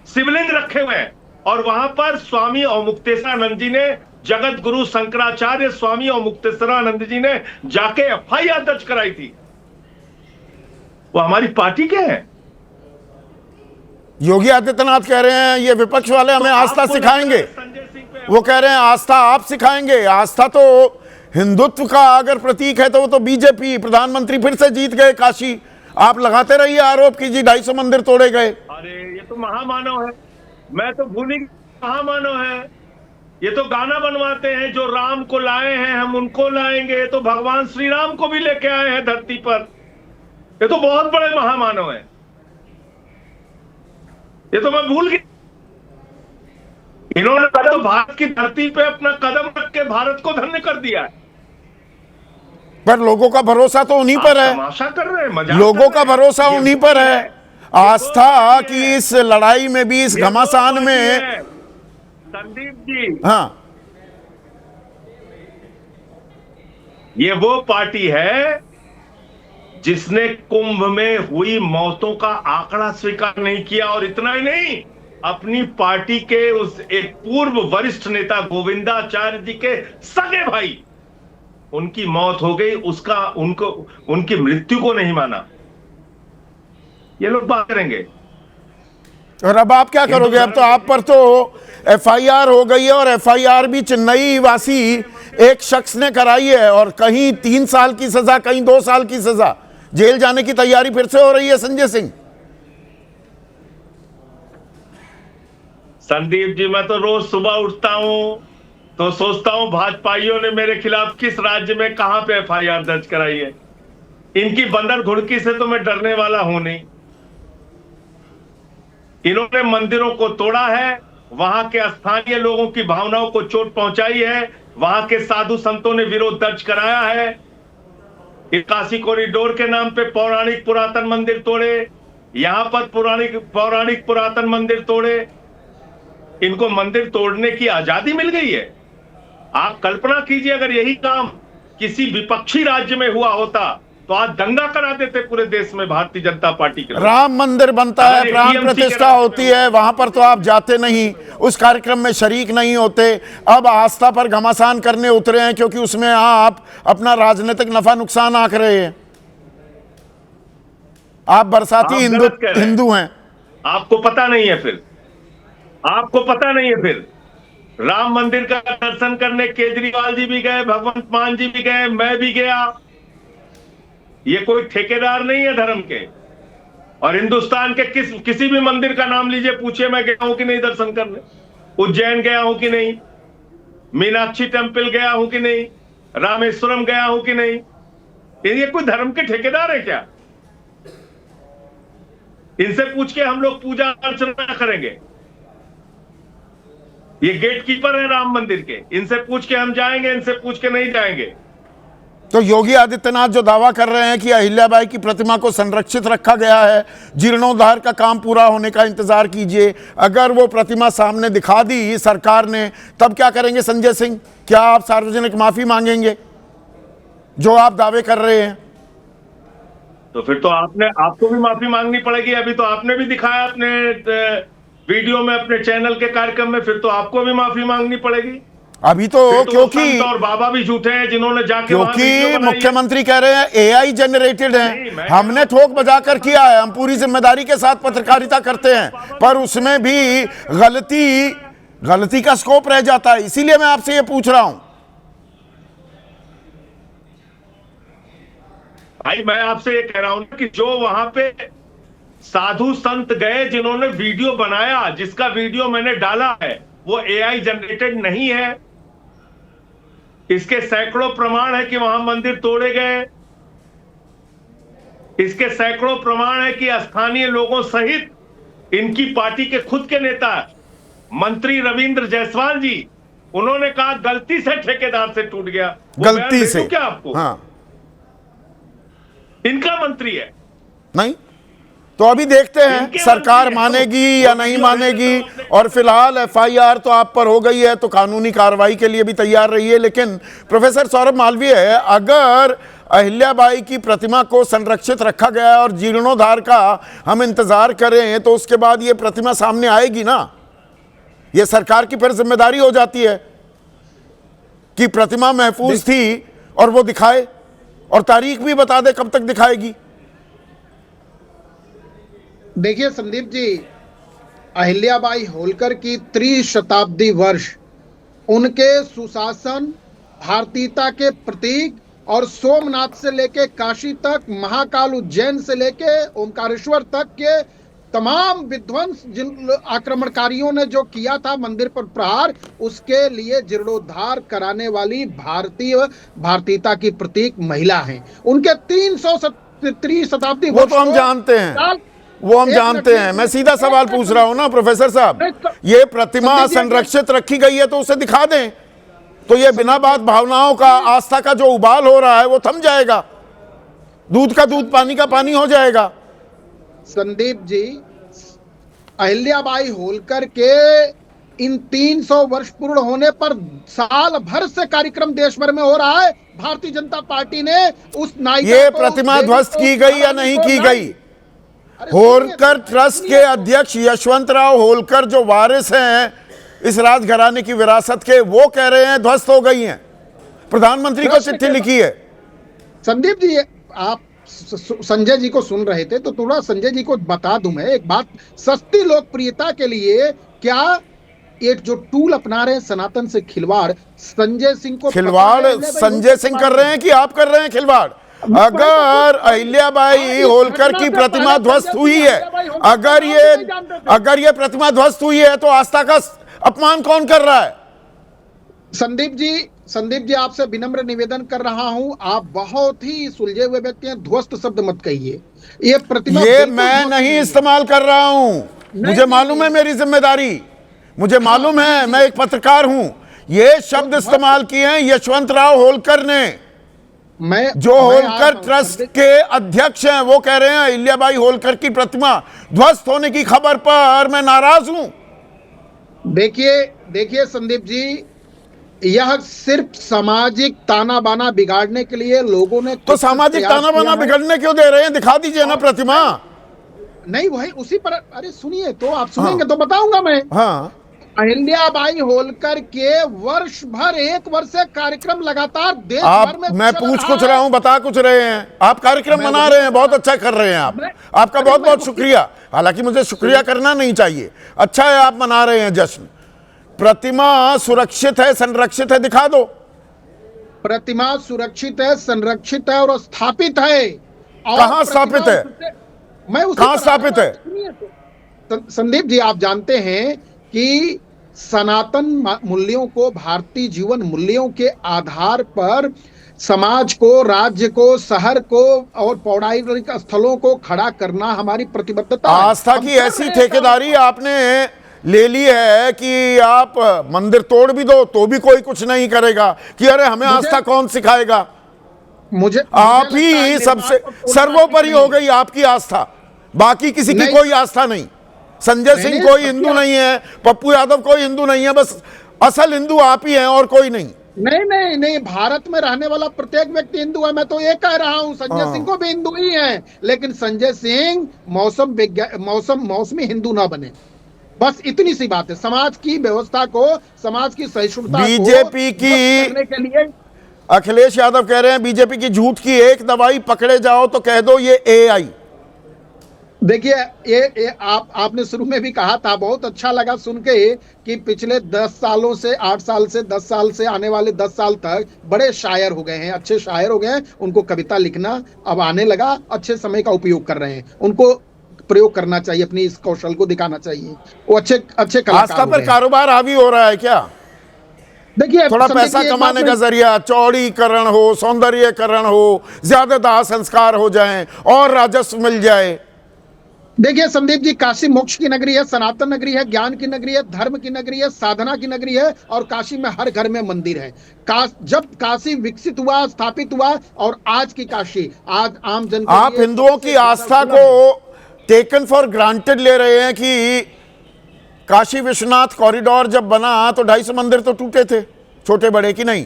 शिवलिंग रखे हुए हैं। और वहां पर स्वामी अवमुक्तेश्वरानंद जी ने, जगत गुरु शंकराचार्य स्वामी अवमुक्तेश्वरानंद जी ने जाके FIR दर्ज कराई थी। वो हमारी पार्टी के हैं। योगी आदित्यनाथ कह रहे हैं ये विपक्ष वाले हमें आस्था सिखाएंगे। वो कह रहे हैं आस्था आप सिखाएंगे। आस्था तो हिंदुत्व का अगर प्रतीक है तो वो तो BJP, प्रधानमंत्री फिर से जीत गए काशी। आप लगाते रहिए आरोप की जी 250 मंदिर तोड़े गए। अरे ये तो महामानव है, मैं तो भूल ही, महामानव है। ये तो गाना बनवाते हैं, जो राम को लाए हैं हम उनको लाएंगे। ये तो भगवान श्री राम को भी लेके आए हैं धरती पर। ये तो बहुत बड़े महामानव है। ये तो मैं भूल गया। इन्होंने तो भारत की धरती पे अपना कदम रख के भारत को धन्य कर दिया है। पर लोगों का भरोसा तो उन्हीं पर है। तमाशा कर रहे हैं, मजाक लोगों का भरोसा उन्हीं पर है। आस्था की इस लड़ाई में भी, इस घमासान में, संदीप जी, हाँ, ये वो पार्टी है जिसने कुंभ में हुई मौतों का आंकड़ा स्वीकार नहीं किया, और इतना ही नहीं, अपनी पार्टी के उस एक पूर्व वरिष्ठ नेता गोविंदाचार्य जी के सगे भाई, उनकी मौत हो गई, उनकी मृत्यु को नहीं माना। ये लोग बात करेंगे। और अब आप क्या करोगे? अब तो आप पर तो एफआईआर हो गई है, और एफआईआर भी चेन्नई वासी एक शख्स ने कराई है, और कहीं 3 साल की सजा, कहीं 2 साल की सजा, जेल जाने की तैयारी फिर से हो रही है संजय सिंह। संदीप जी, मैं तो रोज सुबह उठता हूं तो सोचता हूं भाजपाइयों ने मेरे खिलाफ किस राज्य में कहां पे एफआईआर दर्ज कराई है। इनकी बंदर घुड़की से तो मैं डरने वाला हूं नहीं। इन्होंने मंदिरों को तोड़ा है, वहां के स्थानीय लोगों की भावनाओं को चोट पहुंचाई है, वहां के साधु संतों ने विरोध दर्ज कराया है। काशी कॉरिडोर के नाम पे पौराणिक पुरातन मंदिर तोड़े, यहां पर पौराणिक पुरातन मंदिर तोड़े। इनको मंदिर तोड़ने की आजादी मिल गई है। आप कल्पना कीजिए, अगर यही काम किसी विपक्षी राज्य में हुआ होता तो आज दंगा करा देते पूरे देश में भारतीय जनता पार्टी के। राम मंदिर बनता है, प्राण प्रतिष्ठा होती है, वहां पर तो आप जाते नहीं, उस कार्यक्रम में शरीक नहीं होते। अब आस्था पर घमासान करने उतरे हैं, क्योंकि उसमें आप अपना राजनीतिक नफा नुकसान आंक रहे हैं। आप बरसाती हिंदू हैं। आपको पता नहीं है फिर, आपको पता नहीं है फिर। राम मंदिर का दर्शन करने केजरीवाल जी भी गए, भगवंत मान जी भी गए, मैं भी गया। ये कोई ठेकेदार नहीं है धर्म के। और हिंदुस्तान के किसी भी मंदिर का नाम लीजिए, पूछिए मैं गया हूं कि नहीं दर्शन करने। उज्जैन गया हूं कि नहीं, मीनाक्षी टेम्पल गया हूं कि नहीं, रामेश्वरम गया हूं कि नहीं। ये कोई धर्म के ठेकेदार है क्या? इनसे पूछ के हम लोग पूजा अर्चना करेंगे। ये गेट कीपर है राम मंदिर के, इनसे पूछ के हम जाएंगे, इनसे पूछ के नहीं जाएंगे। तो योगी आदित्यनाथ जो दावा कर रहे हैं कि अहिल्याबाई की प्रतिमा को संरक्षित रखा गया है, जीर्णोद्धार का काम पूरा होने का इंतजार कीजिए, अगर वो प्रतिमा सामने दिखा दी सरकार ने, तब क्या करेंगे संजय सिंह? क्या आप सार्वजनिक माफी मांगेंगे जो आप दावे कर रहे हैं? तो फिर तो आपको भी माफी मांगनी पड़ेगी। अभी तो आपने भी दिखाया अपने वीडियो में, अपने चैनल के कार्यक्रम में, फिर तो आपको भी माफी मांगनी पड़ेगी। अभी तो क्योंकि और बाबा भी झूठे हैं जिन्होंने जाके, क्योंकि मुख्यमंत्री कह रहे हैं एआई जनरेटेड है, हमने ठोक बजाकर किया है, हम पूरी जिम्मेदारी के साथ पत्रकारिता करते हैं, पर उसमें भी गलती का स्कोप रह जाता है। इसीलिए मैं आपसे ये पूछ रहा हूं। भाई मैं आपसे ये कह रहा हूं कि जो वहां पे साधु संत गए, जिन्होंने वीडियो बनाया, जिसका वीडियो मैंने डाला है, वो एआई जनरेटेड नहीं है। इसके सैकड़ों प्रमाण है कि वहां मंदिर तोड़े गए। इसके सैकड़ों प्रमाण है कि स्थानीय लोगों सहित इनकी पार्टी के खुद के नेता मंत्री रविंद्र जायसवाल जी, उन्होंने कहा गलती से ठेकेदार से टूट गया। गलती से क्या आपको? हाँ, इनका मंत्री है नहीं तो अभी देखते हैं सरकार मानेगी या नहीं मानेगी। और फिलहाल एफआईआर तो आप पर हो गई है, तो कानूनी कार्रवाई के लिए भी तैयार रही है। लेकिन प्रोफेसर सौरभ मालवीय, अगर अहिल्याबाई की प्रतिमा को संरक्षित रखा गया है और जीर्णोद्धार का हम इंतजार करें, तो उसके बाद ये प्रतिमा सामने आएगी ना, ये सरकार की फिर जिम्मेदारी हो जाती है कि प्रतिमा महफूज थी और वो दिखाए, और तारीख भी बता दे कब तक दिखाएगी। देखिए संदीप जी, अहिल्याबाई होलकर की त्रिशताब्दी वर्ष, उनके सुशासन, भारतीयता के प्रतीक, और सोमनाथ से लेके काशी तक, महाकाल उज्जैन से लेके ओमकारेश्वर तक के तमाम विध्वंस जिन आक्रमणकारियों ने जो किया था मंदिर पर प्रहार, उसके लिए जीर्णोद्धार कराने वाली भारतीयता की प्रतीक महिला हैं। उनके 300 शताब्दी वो तो हम जानते हैं, वो हम जानते हैं। मैं सीधा सवाल पूछ रहा हूं ना प्रोफेसर साहब, ये प्रतिमा संरक्षित रखी गई है तो उसे दिखा दें, तो ये बिना बात भावनाओं का, आस्था का जो उबाल हो रहा है वो थम जाएगा, दूध का दूध, पानी का पानी हो जाएगा। संदीप जी, अहिल्याबाई होलकर के इन 300 वर्ष पूर्ण होने पर साल भर से कार्यक्रम देश भर में हो रहा है। भारतीय जनता पार्टी ने उस नायिका ये को, प्रतिमा देवी ध्वस्त को, की गई या नहीं की गई? होलकर ट्रस्ट के अध्यक्ष यशवंतराव होलकर जो वारिस हैं इस राजघराने की विरासत के, वो कह रहे हैं ध्वस्त हो गई हैं। प्रधानमंत्री को चिट्ठी लिखी है। संदीप जी, आप संजय जी को सुन रहे थे तो थोड़ा संजय जी को बता दूं मैं एक बात। सस्ती लोकप्रियता के लिए क्या एक जो टूल अपना रहे हैं सनातन से खिलवाड़, संजय सिंह को खिलवाड़ संजय सिंह कर रहे हैं कि आप कर रहे हैं खिलवाड़? अगर अहिल्याबाई होलकर की प्रतिमा ध्वस्त हुई है, अगर ये प्रतिमा ध्वस्त हुई है तो आस्था का अपमान कौन कर रहा है? संदीप जी आपसे विनम्र निवेदन कर रहा हूं, आप बहुत ही सुलझे हुए व्यक्ति हैं, ध्वस्त शब्द मत कहिए। ये प्रतिमा ये मैं नहीं इस्तेमाल कर रहा हूं, मुझे मालूम है मेरी जिम्मेदारी, मुझे मालूम है, मैं एक पत्रकार हूं। ये शब्द इस्तेमाल किए हैं यशवंतराव होलकर ने, जो होलकर ट्रस्ट के अध्यक्ष हैं। वो कह रहे हैं अहिल्याबाई होलकर की प्रतिमा ध्वस्त होने की खबर पर मैं नाराज हूं। देखिए संदीप जी, यह सिर्फ सामाजिक ताना बाना बिगाड़ने के लिए लोगों ने तो सामाजिक ताना बाना बिगड़ने क्यों दे रहे हैं? दिखा दीजिए ना प्रतिमा। नहीं वही उसी पर, अरे सुनिए तो, आप सुनेंगे तो बताऊंगा मैं। हाँ, अहिल्याबाई होलकर के वर्ष भर, 1 वर्ष से कार्यक्रम लगातार देश भर में मैं पूछ कुछ रहा हूं, बता कुछ रहे हैं। आप कार्यक्रम मना रहे हैं, बहुत अच्छा कर रहे हैं आप, आपका बहुत बहुत शुक्रिया। हालांकि मुझे शुक्रिया करना नहीं चाहिए, अच्छा है आप मना रहे हैं जश्न। प्रतिमा सुरक्षित है, संरक्षित है, दिखा दो। प्रतिमा सुरक्षित है, संरक्षित है और स्थापित है। कहां स्थापित है? मैं कहां स्थापित है? संदीप जी, आप जानते हैं कि सनातन मूल्यों को, भारतीय जीवन मूल्यों के आधार पर समाज को, राज्य को, शहर को और पौराणिक स्थलों को खड़ा करना हमारी प्रतिबद्धता है। आस्था की ऐसी ठेकेदारी आपने ले ली है कि आप मंदिर तोड़ भी दो तो भी कोई कुछ नहीं करेगा कि अरे हमें आस्था कौन सिखाएगा। मुझे आप ही सबसे सर्वोपरि हो गई आपकी आस्था, बाकी किसी की कोई आस्था नहीं। संजय सिंह कोई हिंदू नहीं है, पप्पू यादव कोई हिंदू नहीं है, बस असल हिंदू आप ही हैं और कोई नहीं। नहीं, भारत में रहने वाला प्रत्येक व्यक्ति हिंदू है। मैं तो ये कह रहा हूं संजय सिंह को भी हिंदू ही है, लेकिन संजय सिंह मौसमी हिंदू ना बने, बस इतनी सी बात है। समाज की व्यवस्था को, समाज की सहिष्णुता बीजेपी की करने के लिए अखिलेश यादव कह रहे हैं बीजेपी की झूठ की एक दवाई पकड़े जाओ तो कह दो ये AI। देखिए ये आपने शुरू में भी कहा था, बहुत अच्छा लगा सुन के कि पिछले 10 सालों से, 8 साल से, 10 साल से आने वाले 10 साल तक बड़े शायर हो गए हैं, अच्छे शायर हो गए हैं। उनको कविता लिखना अब आने लगा, अच्छे समय का उपयोग कर रहे हैं, उनको प्रयोग करना चाहिए, अपनी इस कौशल को दिखाना चाहिए। वो अच्छे कलाकार आस्था पर कारोबार हावी हो रहा है क्या? देखिए थोड़ा पैसा कमाने का जरिया, चौड़ीकरण हो, सौंदर्यकरण हो, ज्यादा दाह संस्कार हो जाएं और राजस्व मिल जाए। देखिए संदीप जी, काशी मोक्ष की नगरी है, सनातन नगरी है, ज्ञान की नगरी है, धर्म की नगरी है, साधना की नगरी है और काशी में हर घर में मंदिर है। जब काशी विकसित हुआ, स्थापित हुआ और आज की काशी, आज आम जन, आप हिंदुओं की आस्था को टेकन फॉर ग्रांटेड ले रहे हैं कि काशी विश्वनाथ कॉरिडोर जब बना तो 250 मंदिर तो टूटे थे, छोटे बड़े, कि नहीं?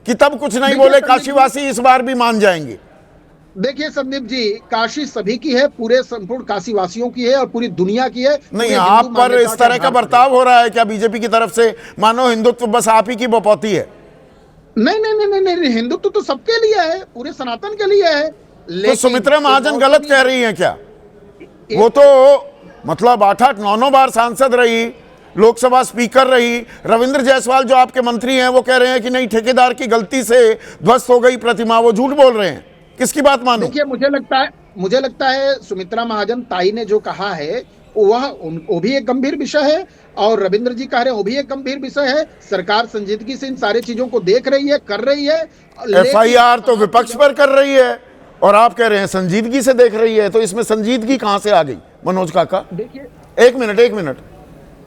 कि तब कुछ नहीं बोले काशीवासी इस बार भी मान जाएंगे? देखिए संदीप जी, काशी सभी की है, पूरे संपूर्ण काशी वासियों की है और पूरी दुनिया की है। नहीं, आप पर इस तरह का बर्ताव हो रहा है क्या बीजेपी की तरफ से, मानो हिंदुत्व बस आप ही की बपौती है? नहीं, हिंदुत्व तो सबके लिए है, पूरे सनातन के लिए है। तो सुमित्रा महाजन गलत कह रही हैं क्या? वो तो मतलब 8-8, 9-9 बार सांसद रही, लोकसभा स्पीकर रही। रविंद्र जायसवाल जो आपके मंत्री हैं वो कह रहे हैं कि नहीं, ठेकेदार की गलती से ध्वस्त हो गई प्रतिमा, वो झूठ बोल रहे हैं। किसकी बात मानो? देखिए मुझे लगता है सुमित्रा महाजन ताई ने जो कहा है वो भी एक गंभीर विषय है और रविंद्र जी कह रहे हैं वो भी एक गंभीर विषय है। सरकार संजीदगी से इन सारी चीजों को देख रही है, कर रही है। FIR तो विपक्ष पर कर रही है और आप कह रहे हैं संजीदगी से देख रही है, तो इसमें संजीदगी कहां से आ गई मनोज काका? देखिए एक मिनट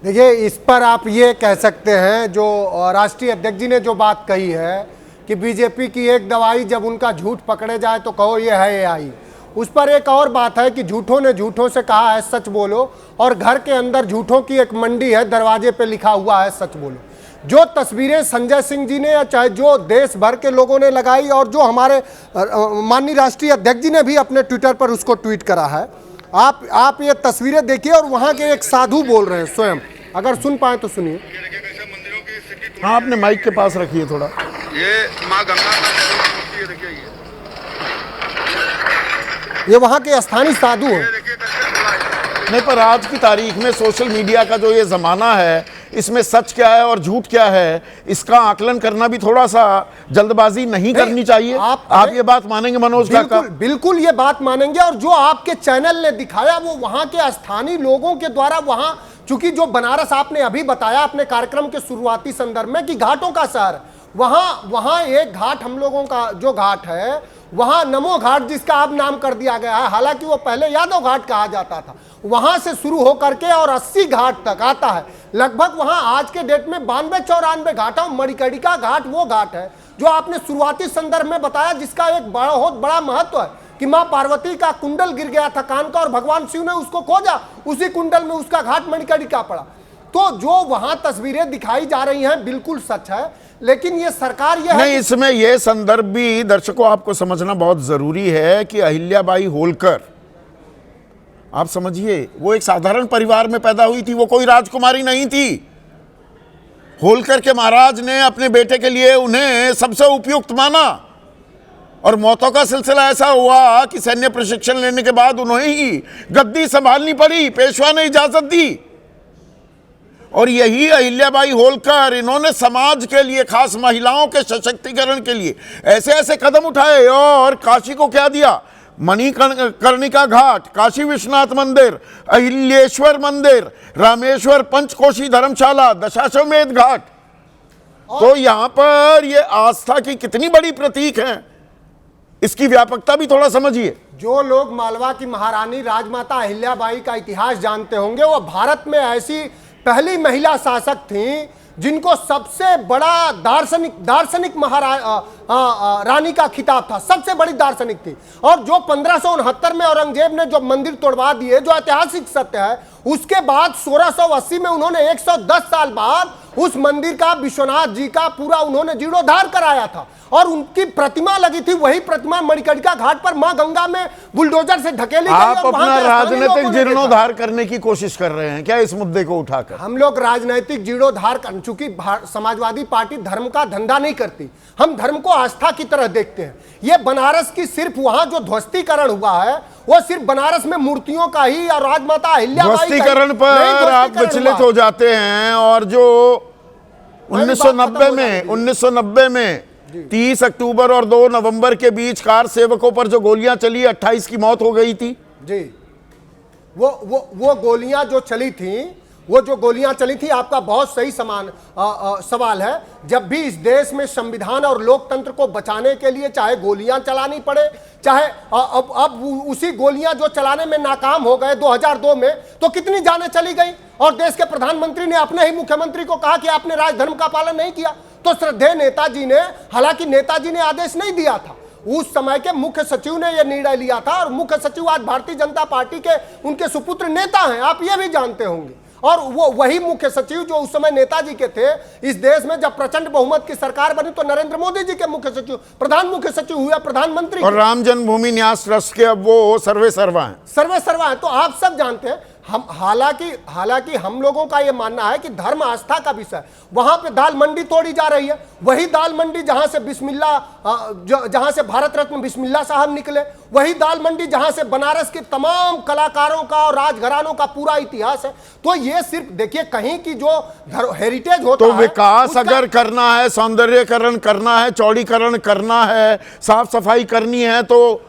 देखिए, इस पर आप ये कह सकते हैं, जो राष्ट्रीय अध्यक्ष जी ने जो बात कही है कि बीजेपी की एक दवाई जब उनका झूठ पकड़े जाए तो कहो ये है AI। उस पर एक और बात है कि झूठों ने झूठों से कहा है सच बोलो, और घर के अंदर झूठों की एक मंडी है, दरवाजे पे लिखा हुआ है सच बोलो। जो तस्वीरें संजय सिंह जी ने या चाहे जो देश भर के लोगों ने लगाई और जो हमारे माननीय राष्ट्रीय अध्यक्ष जी ने भी अपने ट्विटर पर उसको ट्वीट करा है, आप ये तस्वीरें देखिए और वहां के एक साधु बोल रहे हैं स्वयं, अगर सुन पाए तो सुनिए। हाँ, आपने माइक के पास रखिए थोड़ा। ये माँ गंगा का देखिए, ये वहां के स्थानीय साधु हैं। नहीं, पर आज की तारीख में सोशल मीडिया का जो ये जमाना है, इसमें सच क्या है और झूठ क्या है, इसका आकलन करना भी थोड़ा सा जल्दबाजी नहीं करनी चाहिए। आप ये बात मानेंगे मनोज काका? बिल्कुल ये बात मानेंगे। और जो आपके चैनल ने दिखाया वो वहां के स्थानीय लोगों के द्वारा, वहां चूंकि जो बनारस आपने अभी बताया अपने कार्यक्रम के शुरुआती संदर्भ में कि घाटों का शहर, वहां एक घाट हम लोगों का जो घाट है, वहां नमो घाट जिसका अब नाम कर दिया गया है, हालांकि वो पहले यादव घाट कहा जाता था, वहां से शुरू होकर के और 80 घाट तक आता है। लगभग वहां आज के डेट में 92-94 घाट है। मणिकर्णिका घाट वो घाट है जो आपने शुरुआती संदर्भ में बताया, जिसका एक बहुत बड़ा महत्व है कि मां पार्वती का कुंडल गिर गया था कान का और भगवान शिव ने उसको खोजा, उसी कुंडल में उसका घाट मणिकर्णिका पड़ा। तो जो वहां तस्वीरें दिखाई जा रही हैं बिल्कुल सच है, लेकिन ये सरकार ये नहीं, इसमें यह संदर्भ भी दर्शकों आपको समझना बहुत जरूरी है कि अहिल्याबाई होलकर, आप समझिए, वो एक साधारण परिवार में पैदा हुई थी, वो कोई राजकुमारी नहीं थी। होलकर के महाराज ने अपने बेटे के लिए उन्हें सबसे उपयुक्त माना और मौतों का सिलसिला ऐसा हुआ कि सैन्य प्रशिक्षण लेने के बाद उन्हें ही गद्दी संभालनी पड़ी, पेशवा ने इजाजत दी। और यही अहिल्याबाई होलकर, इन्होंने समाज के लिए, खास महिलाओं के सशक्तिकरण के लिए ऐसे ऐसे कदम उठाए और काशी को क्या दिया, मणिकर्णिका घाट, काशी विश्वनाथ मंदिर, अहिल्येश्वर मंदिर, रामेश्वर पंचकोशी धर्मशाला, दशाश्वमेध घाट। तो यहां पर ये आस्था की कितनी बड़ी प्रतीक है, इसकी व्यापकता भी थोड़ा समझिए। जो लोग मालवा की महारानी राजमाता अहिल्याबाई का इतिहास जानते होंगे, वो भारत में ऐसी पहली महिला शासक थी जिनको सबसे बड़ा दार्शनिक रानी का खिताब था, सबसे बड़ी दार्शनिक थी। और जो 1569 में औरंगजेब ने जो मंदिर तोड़वा दिए, जो ऐतिहासिक सत्य है, उसके बाद 1680 में उन्होंने 110 साल बाद उस मंदिर का, विश्वनाथ जी का पूरा उन्होंने जीर्णोद्धार कराया था और उनकी प्रतिमा लगी थी। वही प्रतिमा मणिकर्णिका घाट पर मां गंगा में बुलडोजर से ढकेली गई। आप अपना राजनीतिक जीर्णोद्धार करने की कोशिश कर रहे हैं क्या इस मुद्दे को उठाकर? हम लोग राजनीतिक जीर्णोद्धार कर, चूंकि समाजवादी पार्टी धर्म का धंधा नहीं करती, हम धर्म को आस्था की तरह देखते हैं। ये बनारस की सिर्फ वहां जो ध्वस्तीकरण हुआ है, वो सिर्फ बनारस में मूर्तियों का ही और राजमाता अहिल्याबाई ध्वस्तीकरण पर आप विचलित हो जाते हैं। और जो 1990 में 30 अक्टूबर और 2 नवंबर के बीच कार सेवकों पर जो गोलियां चली, 28 की मौत हो गई थी जी, वो गोलियां जो चली थी, वो जो गोलियां चली थी, आपका बहुत सही सवाल है। जब भी इस देश में संविधान और लोकतंत्र को बचाने के लिए चाहे गोलियां चलानी पड़े, चाहे अब उसी गोलियां जो चलाने में नाकाम हो गए 2002 में, तो कितनी जानें चली गई और देश के प्रधानमंत्री ने अपने ही मुख्यमंत्री को कहा कि आपने राजधर्म का पालन नहीं किया। तो श्रद्धेय नेताजी ने, हालांकि नेताजी ने आदेश नहीं दिया था, उस समय के मुख्य सचिव ने यह निर्णय लिया था। और मुख्य सचिव आज भारतीय जनता पार्टी के उनके सुपुत्र नेता हैं, आप यह भी जानते होंगे। और वो वही मुख्य सचिव जो उस समय नेताजी के थे, इस देश में जब प्रचंड बहुमत की सरकार बनी तो नरेंद्र मोदी जी के मुख्य सचिव, प्रधान मुख्य सचिव हुआ प्रधानमंत्री। और राम जन्मभूमि न्यास ट्रस्ट के अब वो सर्वे सर्वा हैं। तो आप सब जानते हैं। हम हालांकि हम लोगों का यह मानना है कि धर्म आस्था का विषय, वहां पे दाल मंडी तोड़ी जा रही है, वही दाल मंडी जहां से भारत रत्न बिस्मिल्लाह साहब निकले, वही दाल मंडी जहां से बनारस के तमाम कलाकारों का और राजघरानों का पूरा इतिहास है। तो ये सिर्फ देखिए, कहीं की जो हेरिटेज होता है, तो विकास अगर करना है, सौंदर्यकरण करना है, चौड़ीकरण करना है, साफ सफाई करनी है, तो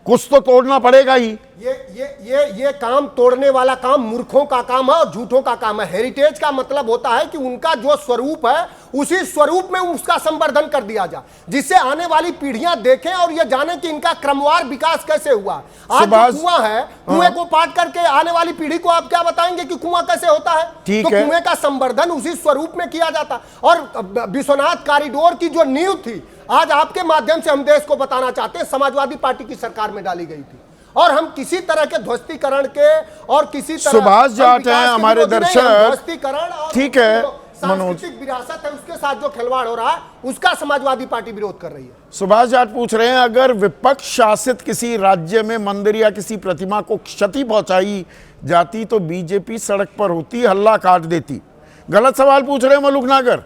कुछ तो तोड़ना पड़ेगा ही। ये काम तोड़ने वाला काम मूर्खों का काम है और झूठों का काम है। हेरिटेज का मतलब होता है कि उनका जो स्वरूप है, उसी स्वरूप में उसका संवर्धन कर दिया जाए, जिससे आने वाली पीढ़ियां देखें और ये जाने कि इनका क्रमवार विकास कैसे हुआ। आज कुआं है, कुएं को पाट करके आने वाली पीढ़ी को आप क्या बताएंगे कि कुआं कैसे होता है? तो कुएं का संवर्धन उसी स्वरूप में किया जाता। और विश्वनाथ कॉरिडोर की जो नींव थी, आज आपके माध्यम से हम देश को बताना चाहते हैं, समाजवादी पार्टी की सरकार में डाली गई थी। और हम किसी तरह के ध्वस्तीकरण के और किसी तरह सुभाष जाट हैं हमारे दर्शक, ध्वस्तीकरण, ठीक है, सांस्कृतिक विरासत है उसके साथ जो खिलवाड़ हो रहा है उसका समाजवादी पार्टी विरोध कर रही है। सुभाष जाट पूछ रहे हैं, अगर विपक्ष शासित किसी राज्य में मंदिर या किसी प्रतिमा को क्षति पहुंचाई जाती तो बीजेपी सड़क पर होती, हल्ला काट देती। गलत सवाल पूछ रहे हैं मलुक नागर,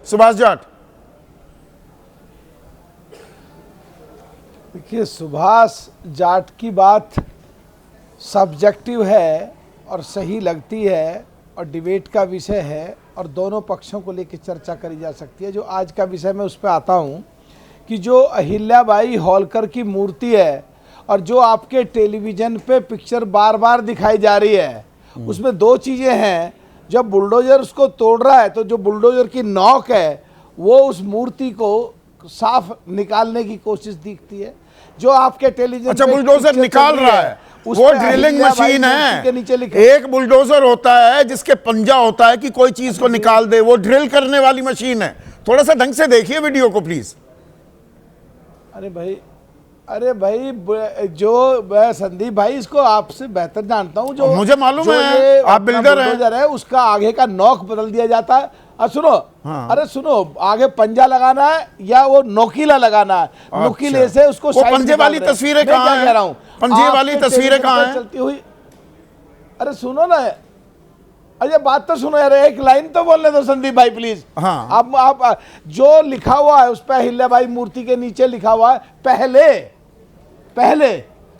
सुभाष जाट। देखिए, सुभाष जाट की बात सब्जेक्टिव है और सही लगती है और डिबेट का विषय है और दोनों पक्षों को लेकर चर्चा करी जा सकती है। जो आज का विषय मैं उस पर आता हूँ कि जो अहिल्याबाई होलकर की मूर्ति है और जो आपके टेलीविज़न पे पिक्चर बार बार दिखाई जा रही है, उसमें दो चीज़ें हैं। जब बुलडोजर उसको तोड़ रहा है तो जो बुलडोजर की नोक है वो उस मूर्ति को साफ निकालने की कोशिश दिखती है। जो आपके टेलीविजन, अच्छा, बुलडोजर निकाल रहा है, वो ड्रिलिंग मशीन है। एक बुलडोजर होता है जिसके पंजा होता है कि कोई चीज को निकाल दे, वो ड्रिल करने वाली मशीन है। थोड़ा सा ढंग से देखिए वीडियो को प्लीज। अरे भाई जो मैं संदीप भाई इसको आपसे बेहतर जानता हूँ। जो मुझे मालूम है, आप बिल्डर है, उसका आगे का नोक बदल दिया जाता है। सुनो, हाँ। अरे सुनो, आगे पंजा लगाना है या वो नोकीला लगाना है। अच्छा। नोकीले से उसको वो पंजे वाली तस्वीरें कहाँ हैं? कह रहा हूँ पंजे वाली तस्वीरें कहाँ हैं? चलती हुई। अरे सुनो ना, अरे बात तो सुनो यार, एक लाइन तो बोलने दो संदीप भाई प्लीज। हाँ। आप जो लिखा हुआ है उस पर अहिल्याबाई मूर्ति के नीचे लिखा हुआ है पहले,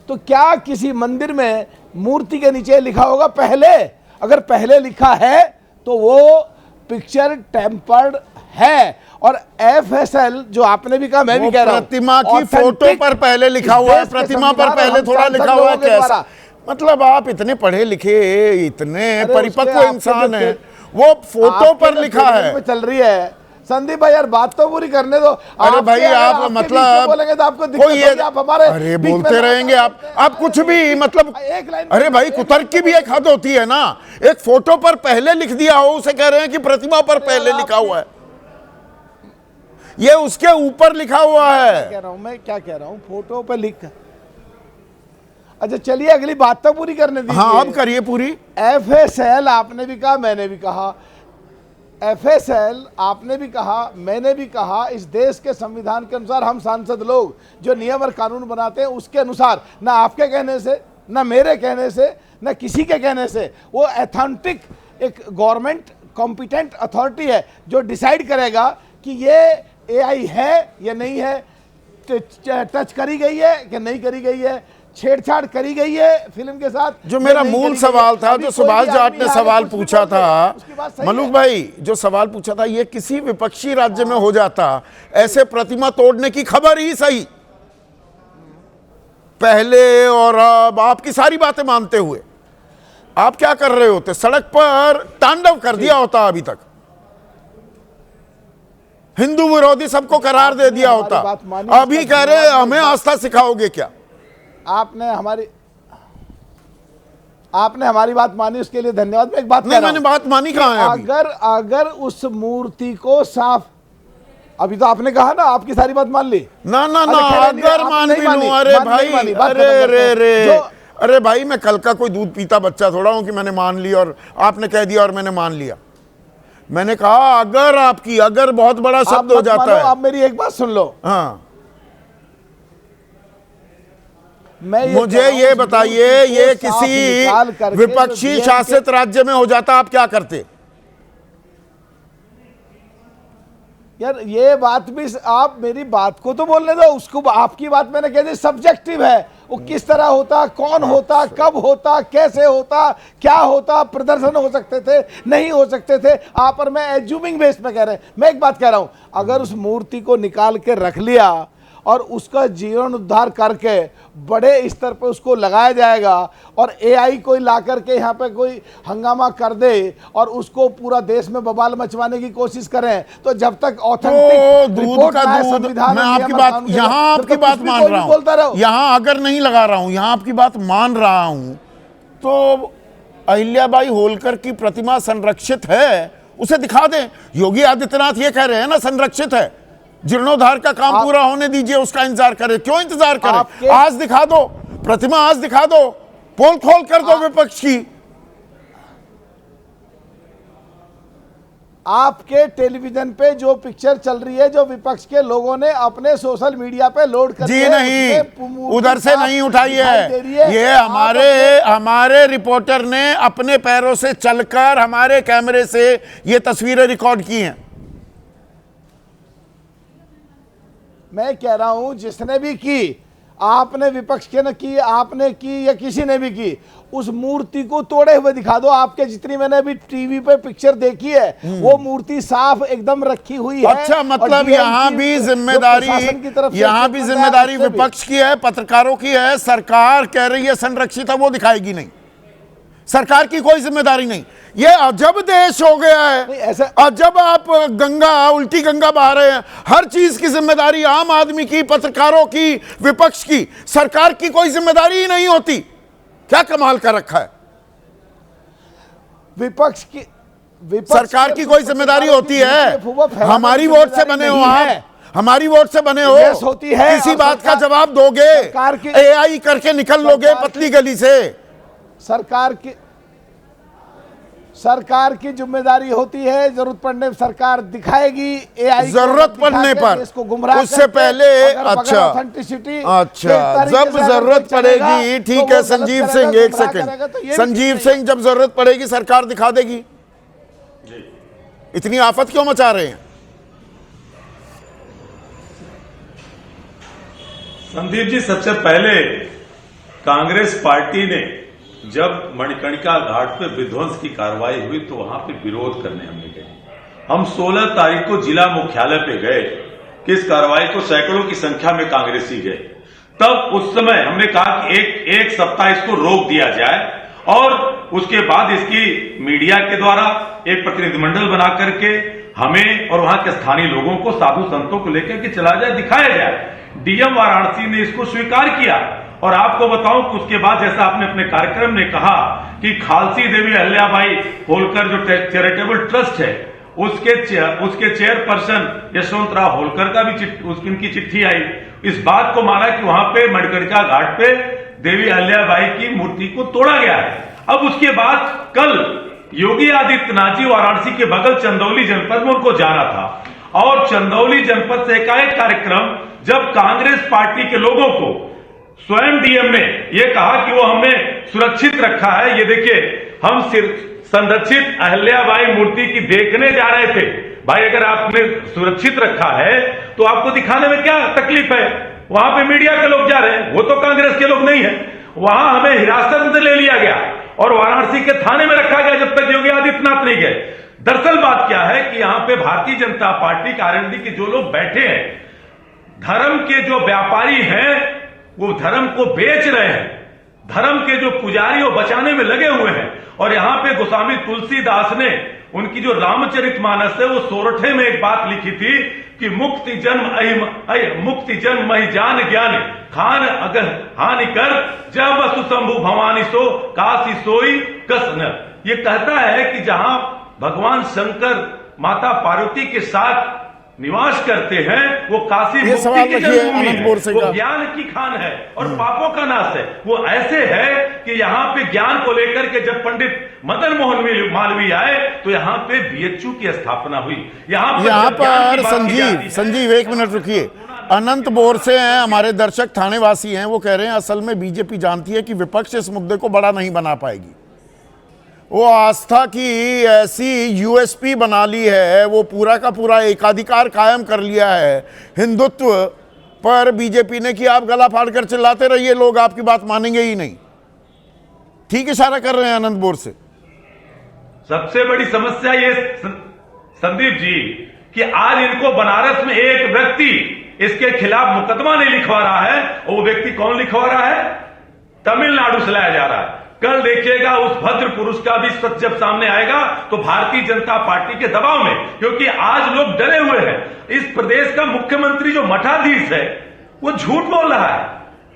तो क्या किसी मंदिर में मूर्ति के नीचे लिखा होगा पहले? अगर पहले लिखा है तो वो पिक्चर टेम्पर्ड है। और FSL जो आपने भी कहा, मैं भी कह रहा हूं, प्रतिमा की फोटो पर पहले लिखा हुआ है, प्रतिमा पर पहले थोड़ा लिखा हुआ है। कैसा मतलब, आप इतने पढ़े लिखे, इतने परिपक्व इंसान हैं, वो फोटो पर लिखा है। चल रही है संदीप भाई, यार बात तो पूरी करने दो। अरे भाई, आप मतलब बोलेंगे तो आपको कोई ये, आप हमारे अरे बोलते रहेंगे आप कुछ भी, मतलब अरे भाई, कुतर्क की भी एक हद होती है ना। एक फोटो पर पहले लिख दिया हो, उसे कह रहे हैं कि प्रतिमा पर पहले लिखा हुआ है, ये उसके ऊपर लिखा हुआ है। मैं क्या कह रहा हूँ, फोटो पर लिख। अच्छा चलिए, अगली बात तो पूरी करने दीजिए। हाँ, अब करिए पूरी। FSL आपने भी कहा, मैंने भी कहा। FSL आपने भी कहा, मैंने भी कहा, इस देश के संविधान के अनुसार हम सांसद लोग जो नियम और कानून बनाते हैं उसके अनुसार, ना आपके कहने से, ना मेरे कहने से, ना किसी के कहने से, वो अथेंटिक एक गवर्नमेंट कॉम्पिटेंट अथॉरिटी है जो डिसाइड करेगा कि ये AI है या नहीं है, टच करी गई है कि नहीं करी गई है, छेड़छाड़ करी गई है फिल्म के साथ। जो मेरा मूल सवाल था, जो सुभाष जाट ने सवाल पूछा था, मलुक भाई जो सवाल पूछा था, ये किसी विपक्षी राज्य में हो जाता ऐसे प्रतिमा तोड़ने की खबर ही सही, पहले और अब आपकी सारी बातें मानते हुए आप क्या कर रहे होते? सड़क पर तांडव कर दिया होता, अभी तक हिंदू विरोधी सबको करार दे दिया होता। अभी कह रहे हमें आस्था सिखाओगे क्या? आपने हमारी बात मानी, उसके लिए धन्यवाद। मैं एक बात नहीं, मैंने बात मानी कहाँ है अभी? अगर उस मूर्ति को साफ, अभी तो आपने कहा ना, आपकी सारी बात मान ली ना, अगर मान भी लूं, अरे भाई, अरे भाई, मैं कल का कोई दूध पीता बच्चा थोड़ा हूं कि मैंने मान ली और आपने कह दिया और मैंने मान लिया। मैंने कहा अगर आपकी, अगर बहुत बड़ा शब्द हो जाता है। आप मेरी एक बात सुन लो। हाँ, मुझे ये बताइए, ये किसी विपक्षी शासित राज्य में हो जाता, आप क्या करते? यार ये बात भी, आप मेरी बात को तो बोलने दो, उसको आपकी बात मैंने कह दी सब्जेक्टिव है। वो किस तरह होता, कौन होता, कब होता, कैसे होता, क्या होता, प्रदर्शन हो सकते थे, नहीं हो सकते थे, आप और मैं एज्यूमिंग बेस पे कह रहे हैं। मैं एक बात कह रहा हूं, अगर उस मूर्ति को निकाल के रख लिया और उसका जीर्णोद्धार करके बड़े स्तर पे उसको लगाया जाएगा और AI कोई ला करके यहाँ पे कोई हंगामा कर दे और उसको पूरा देश में बवाल मचवाने की कोशिश करें, तो जब तक ऑथेंटिक दूध का दूध, मैं आपकी बात, यहाँ आपकी बात मान रहा हूँ, यहाँ अगर नहीं लगा रहा हूँ, यहाँ आपकी बात मान रहा हूँ, तो अहिल्याबाई होलकर की प्रतिमा संरक्षित है, उसे दिखा दें। योगी आदित्यनाथ ये कह रहे हैं ना, संरक्षित है, जीर्णोद्धार का काम पूरा होने दीजिए, उसका इंतजार करें। क्यों इंतजार करें? आज दिखा दो प्रतिमा, आज दिखा दो, पोल खोल कर दो विपक्ष की। आपके टेलीविजन पे जो पिक्चर चल रही है, जो विपक्ष के लोगों ने अपने सोशल मीडिया पे लोड कर जी नहीं, उधर से नहीं उठाई है, ये हमारे रिपोर्टर ने अपने पैरों से चलकर हमारे कैमरे से ये तस्वीरें रिकॉर्ड की हैं। मैं कह रहा हूं जिसने भी की, आपने विपक्ष के ने की, आपने की या किसी ने भी की, उस मूर्ति को तोड़े हुए दिखा दो। आपके जितनी मैंने अभी टीवी पे पिक्चर देखी है वो मूर्ति साफ एकदम रखी हुई है। अच्छा, मतलब यहाँ भी जिम्मेदारी विपक्ष की है, पत्रकारों की है। सरकार कह रही है संरक्षित है, वो दिखाएगी नहीं। सरकार की कोई जिम्मेदारी नहीं। ये अजब देश हो गया है, अजब आप उल्टी गंगा बहा रहे हैं। हर चीज की जिम्मेदारी आम आदमी की, पत्रकारों की, विपक्ष की, सरकार की कोई जिम्मेदारी ही नहीं होती। क्या कमाल कर रखा है। विपक्ष सरकार की कोई जिम्मेदारी होती है? हमारी वोट से बने हो आप, हमारी वोट से बने हो, होती है। किसी बात का जवाब दोगे? AI करके निकल लोगे पतली गली से। सरकार की जिम्मेदारी होती है, जरूरत पड़ने पर सरकार दिखाएगी, AI जरूरत पड़ने पर, इसको गुमराह उससे पहले। अच्छा, जब जरूरत पड़ेगी, ठीक है संजीव सिंह, एक सेकंड। संजीव सिंह, जब जरूरत पड़ेगी सरकार दिखा देगी। इतनी आफत क्यों मचा रहे हैं? संदीप जी, सबसे पहले कांग्रेस पार्टी ने जब मणिकर्णिका घाट पे विध्वंस की कार्रवाई हुई तो वहां पे विरोध करने हमने गए। हम 16 तारीख को जिला मुख्यालय पे गए कि इस कार्रवाई को सैकड़ों की संख्या में कांग्रेसी गए। तब उस समय हमने कहा कि एक सप्ताह इसको रोक दिया जाए और उसके बाद इसकी मीडिया के द्वारा एक प्रतिनिधिमंडल बना करके हमें और वहां के स्थानीय लोगों को, साधु संतों को लेकर के चला जाए, दिखाया जाए। डीएम वाराणसी ने इसको स्वीकार किया। और आपको बताऊं कि उसके बाद, जैसा आपने अपने कार्यक्रम में कहा कि खालसी देवी अहिल्याबाई होलकर जो चैरिटेबल ट्रस्ट है उसके चेयरपर्सन यशवंतराव होलकर का भी उनकी चिट्ठी आई। इस बात को माना कि वहां पे मणिकर्णिका घाट पे देवी अहिल्याबाई की मूर्ति को तोड़ा गया है। अब उसके बाद कल योगी आदित्यनाथ जी वाराणसी के बगल चंदौली जनपद में उनको जाना था और चंदौली जनपद से एकाएक कार्यक्रम, जब कांग्रेस पार्टी के लोगों को स्वयं डीएम ने यह कहा कि वो हमें सुरक्षित रखा है। ये देखिए, हम संरक्षित अहिल्याबाई मूर्ति की देखने जा रहे थे। भाई, अगर आपने सुरक्षित रखा है तो आपको दिखाने में क्या तकलीफ है? वहां पे मीडिया के लोग जा रहे हैं, वो तो कांग्रेस के लोग नहीं है। वहां हमें हिरासत में ले लिया गया और वाराणसी के थाने में रखा गया जब तक योगी आदित्यनाथ नहीं गए। दरअसल बात क्या है कि यहां पे भारतीय जनता पार्टी के आरएलडी के जो लोग बैठे हैं, धर्म के जो व्यापारी हैं, वो धर्म को बेच रहे हैं। धर्म के जो पुजारी वो बचाने में लगे हुए हैं। और यहां पे गोस्वामी तुलसीदास ने उनकी जो रामचरितमानस है, वो सोरठे में एक बात लिखी थी कि मुक्ति जन्म मही जान ज्ञान खान अगर हानि कर, जब वसु शंभु भवानी सो काशी सोई कसन। ये कहता है कि जहां भगवान शंकर माता पार्वती के साथ निवास करते हैं, वो काशी मुक्ति की जन्मभूमि है, वो ज्ञान की खान है और पापों का नाश है। वो ऐसे है कि यहाँ पे ज्ञान को लेकर के जब पंडित मदन मोहन मालवीय आए तो यहाँ पे बीएचयू की स्थापना हुई। यहाँ पर संजीव एक मिनट रुकिए। अनंत बोर से हैं हमारे दर्शक, थानेवासी हैं, वो कह रहे हैं असल में बीजेपी जानती है कि विपक्ष इस मुद्दे को बड़ा नहीं बना पाएगी। वो आस्था की ऐसी यूएसपी बना ली है, वो पूरा का पूरा एकाधिकार कायम कर लिया है हिंदुत्व पर बीजेपी ने कि आप गला फाड़ कर चिल्लाते रहिए, लोग आपकी बात मानेंगे ही नहीं। ठीक इशारा कर रहे हैं आनंद बोर से। सबसे बड़ी समस्या ये संदीप जी कि आज इनको बनारस में एक व्यक्ति इसके खिलाफ मुकदमा नहीं लिखवा रहा है। और वो व्यक्ति कौन लिखवा रहा है? तमिलनाडु से लाया जा रहा है। कल देखिएगा उस भद्र पुरुष का भी सच जब सामने आएगा तो भारतीय जनता पार्टी के दबाव में, क्योंकि आज लोग डरे हुए हैं। इस प्रदेश का मुख्यमंत्री जो मठाधीश है वो झूठ बोल रहा है,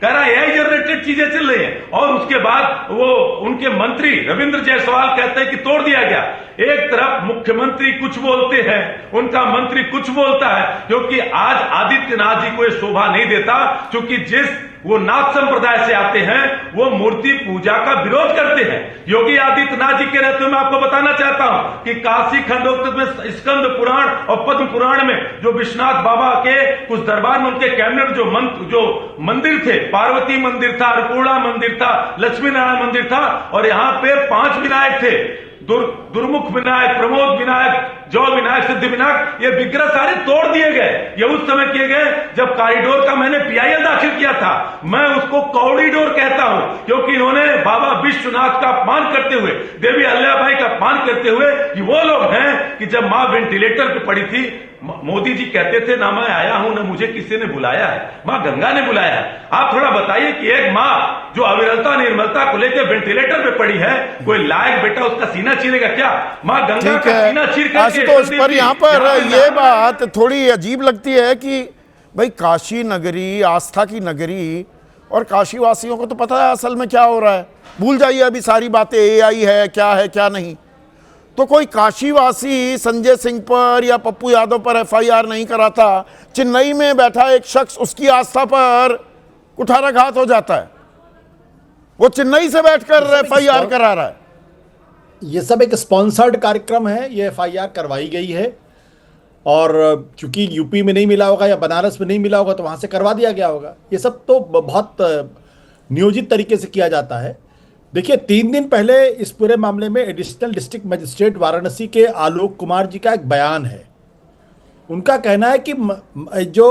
कह रहा है एआई जनरेटेड चीजें चल रही हैं। और उसके बाद वो उनके मंत्री रविंद्र जायसवाल कहते हैं कि तोड़ दिया गया। एक तरफ मुख्यमंत्री कुछ बोलते हैं, उनका मंत्री कुछ बोलता है, क्योंकि आज आदित्यनाथ जी को यह शोभा नहीं देता, क्योंकि जिस वो नाथ संप्रदाय से आते हैं, वो मूर्ति पूजा का विरोध करते हैं। योगी आदित्यनाथ जी के रहते हुए मैं आपको बताना चाहता हूं कि काशी खंडोक्त में स्कंद पुराण और पद्म पुराण में जो विश्वनाथ बाबा के कुछ दरबार में उनके कैबिनेट जो मंदिर थे, पार्वती मंदिर था, अन्नपूर्णा मंदिर था, लक्ष्मी नारायण मंदिर था, और यहां पे 5 विनायक थे, दुर्मुख विनायक, प्रमोद विनायक, जौ विनायक, सिद्धि विनायक। ये विग्रह सारे तोड़ दिए गए। ये उस समय किए गए जब कॉरिडोर का मैंने पीआईएल दाखिल किया था। मैं उसको कॉरिडोर कहता हूं क्योंकि इन्होंने बाबा विश्वनाथ का अपमान करते हुए, देवी अहिल्याबाई का अपमान करते हुए, कि वो लोग हैं कि जब मां वेंटिलेटर पे पड़ी थी, मोदी जी कहते थे ना मैं आया हूं ना मुझे किसी ने बुलाया है, मां गंगा ने बुलाया है। आप थोड़ा बताइए कि एक मां जो अविरलता निर्मलता को लेकर वेंटिलेटर पे पड़ी है, कोई लायक बेटा उसका सीना चीरेगा क्या? मां गंगा का सीना चीर करके आशुतोष, पर यहाँ पर ये बात थोड़ी अजीब लगती है कि भाई काशी नगरी, आस्था की नगरी, और काशी वासियों को तो पता है असल में क्या हो रहा है। भूल जाइए अभी सारी बातें, एआई है क्या नहीं। तो कोई काशीवासी संजय सिंह पर या पप्पू यादव पर एफआईआर नहीं कराता, चेन्नई में बैठा एक शख्स उसकी आस्था पर कुठाराघात हो जाता है, वो चेन्नई से बैठकर एफआईआर करा रहा है। ये सब एक स्पॉन्सर्ड कार्यक्रम है, ये एफआईआर करवाई गई है, और चूंकि यूपी में नहीं मिला होगा या बनारस में नहीं मिला होगा तो वहां से करवा दिया गया होगा। ये सब तो बहुत नियोजित तरीके से किया जाता है। देखिए, 3 दिन पहले इस पूरे मामले में एडिशनल डिस्ट्रिक्ट मजिस्ट्रेट वाराणसी के आलोक कुमार जी का एक बयान है। उनका कहना है कि जो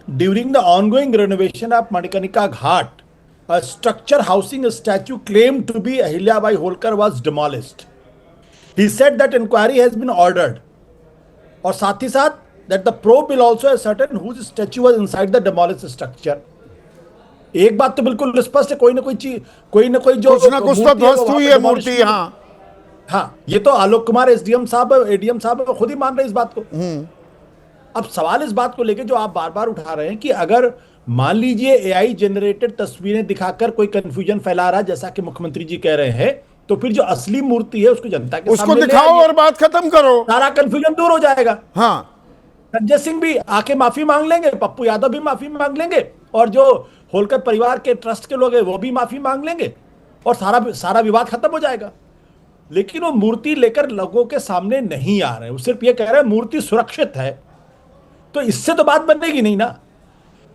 during the ongoing renovation of Manikarnika Ghat, a structure housing a statue claimed to be Ahilyabai Holkar was demolished. He said that inquiry has been ordered. और साथ ही साथ that the probe will also ascertain whose statue was inside the demolished structure. एक बात तो बिल्कुल स्पष्ट है, कोई ना कोई चीज, कोई ना कोई जो कुछ ना कुछ तो ध्वस्त हुई है मूर्ति। हाँ, ये तो आलोक कुमार एडीएम साहब खुद ही मान रहे इस बात को। अब सवाल इस बात को लेकर जो आप बार बार उठा रहे हैं कि अगर मान लीजिए एआई जनरेटेड तस्वीरें दिखाकर कोई कंफ्यूजन फैला रहा है, जैसा कि मुख्यमंत्री जी कह रहे हैं, तो फिर जो असली मूर्ति है उसको जनता के उसको दिखाओ और बात खत्म करो, सारा कंफ्यूजन दूर हो जाएगा। हाँ, संजय सिंह भी आके माफी मांग लेंगे, पप्पू यादव भी माफी मांग लेंगे, और जो होलकर परिवार के ट्रस्ट के लोग हैं वो भी माफी मांग लेंगे, और सारा विवाद खत्म हो जाएगा। लेकिन वो मूर्ति लेकर लोगों के सामने नहीं आ रहे हैं, वो सिर्फ ये कह रहे हैं मूर्ति सुरक्षित है, तो इससे तो बात बनेगी नहीं ना।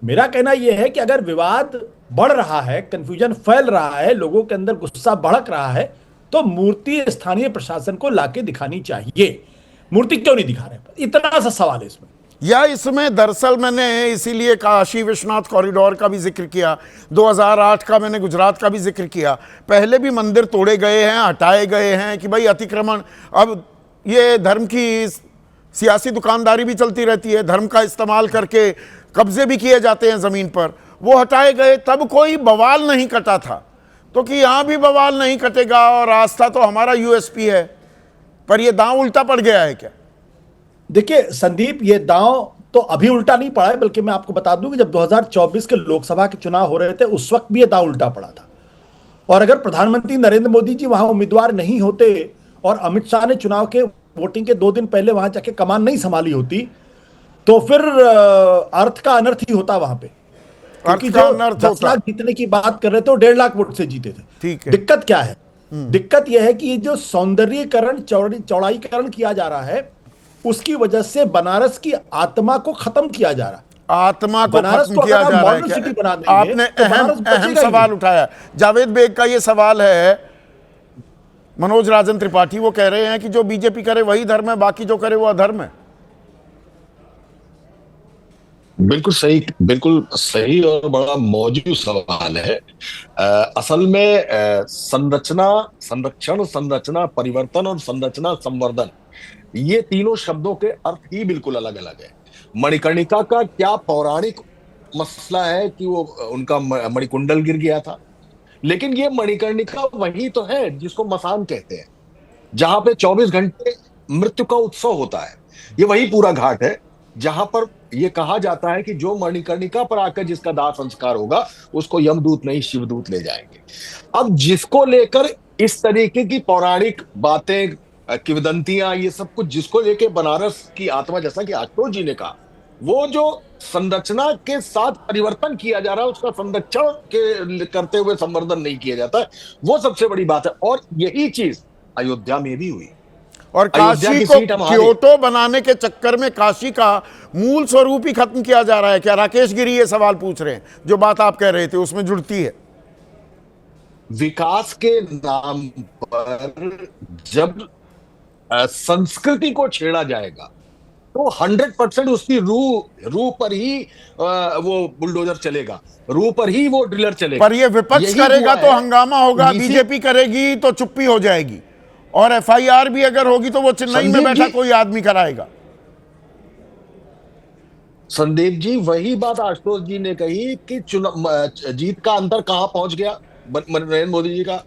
मेरा कहना यह है कि अगर विवाद बढ़ रहा है, कंफ्यूजन फैल रहा है, लोगों के अंदर गुस्सा भड़क रहा है, तो मूर्ति स्थानीय प्रशासन को लाके दिखानी चाहिए। मूर्ति क्यों नहीं दिखा रहे? इतना सा सवाल है इसमें। या इसमें दरअसल मैंने इसीलिए काशी विश्वनाथ कॉरिडोर का भी जिक्र किया, 2008 का मैंने गुजरात का भी जिक्र किया। पहले भी मंदिर तोड़े गए हैं, हटाए गए हैं कि भाई अतिक्रमण, अब ये धर्म की सियासी दुकानदारी भी चलती रहती है, धर्म का इस्तेमाल करके कब्जे भी किए जाते हैं जमीन पर, वो हटाए गए, तब कोई बवाल नहीं कटा था। तो कि यहां भी बवाल नहीं कटेगा और आस्था तो हमारा यूएसपी है, पर यह दांव उल्टा पड़ गया है क्या? देखिए संदीप, ये दांव तो अभी उल्टा नहीं पड़ा है, बल्कि मैं आपको बता दूं कि जब 2024 के लोकसभा के चुनाव हो रहे थे उस वक्त भी ये दांव उल्टा पड़ा था। और अगर प्रधानमंत्री नरेंद्र मोदी जी वहां उम्मीदवार नहीं होते और अमित शाह ने चुनाव के वोटिंग के 2 दिन पहले वहां जाके कमान नहीं संभाली होती, तो फिर अर्थ का अनर्थ ही होता वहां पे। क्योंकि जो 10 लाख जीतने की बात कर रहे थे वो 1.5 लाख वोट से जीते थे। ठीक है। दिक्कत क्या है? दिक्कत यह है कि ये जो सौंदर्यीकरण, चौड़ाईकरण किया जा रहा है, उसकी वजह से बनारस की आत्मा को खत्म किया जा रहा है। आत्मा को खत्म किया जा रहा है। आपने अहम सवाल उठाया। जावेद बेग का ये सवाल है, मनोज राजन त्रिपाठी वो कह रहे हैं कि जो बीजेपी करे वही धर्म है, बाकी जो करे वो अधर्म है। बिल्कुल सही और बड़ा मौजूद सवाल है। असल में संरचना, परिवर्तन और संरचना संवर्धन, ये तीनों शब्दों के अर्थ ही बिल्कुल अलग अलग है। मणिकर्णिका का क्या पौराणिक मसला है कि वो उनका मणिकुंडल गिर गया था, लेकिन ये मणिकर्णिका वही तो है जिसको मसान कहते हैं, जहां पे 24 घंटे मृत्यु का उत्सव होता है। ये वही पूरा घाट है जहां पर यह कहा जाता है कि जो मणिकर्णिका पर आकर जिसका दाह संस्कार होगा उसको यमदूत नहीं शिवदूत ले जाएंगे। अब जिसको लेकर इस तरीके की पौराणिक बातें, किंवदंतियां, ये सब कुछ जिसको लेके बनारस की आत्मा, जैसा कि आशुतोष जी ने कहा, वो जो संरचना के साथ परिवर्तन किया जा रहा है, उसका संरक्षण के करते हुए संवर्धन नहीं किया जाता है, वो सबसे बड़ी बात है। और यही चीज अयोध्या में भी हुई। और काशी को क्योटो बनाने के चक्कर में काशी का मूल स्वरूप ही खत्म किया जा रहा है क्या? राकेश गिरी ये सवाल पूछ रहे हैं, जो बात आप कह रहे थे उसमें जुड़ती है। विकास के नाम पर जब संस्कृति को छेड़ा जाएगा तो 100% उसकी रूह पर ही वो बुलडोजर चलेगा, रूह पर ही वो ड्रिलर चलेगा। पर ये विपक्ष करेगा तो हंगामा होगा, बीजेपी करेगी तो चुप्पी हो जाएगी, और एफआईआर भी अगर होगी तो वो चेन्नई में बैठा कोई आदमी कराएगा। संदीप जी, वही बात आशुतोष जी ने कही कि जीत का अंतर कहां पहुंच गया नरेंद्र मोदी जी का,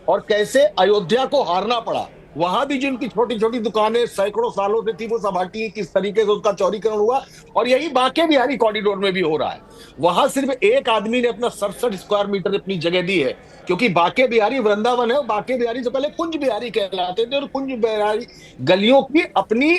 और कैसे अयोध्या को हारना पड़ा। वहां भी जिनकी छोटी छोटी दुकानें सैकड़ों सालों से थी वो सब हटी, किस तरीके से उसका चौड़ीकरण हुआ। और यही बांके बिहारी कॉरिडोर में भी हो रहा है। वहां सिर्फ एक आदमी ने अपना 67 स्क्वायर मीटर अपनी जगह दी है, क्योंकि बांके बिहारी वृंदावन है, बांके बिहारी से पहले कुंज बिहारी कहलाते थे, और कुंज बिहारी गलियों की अपनी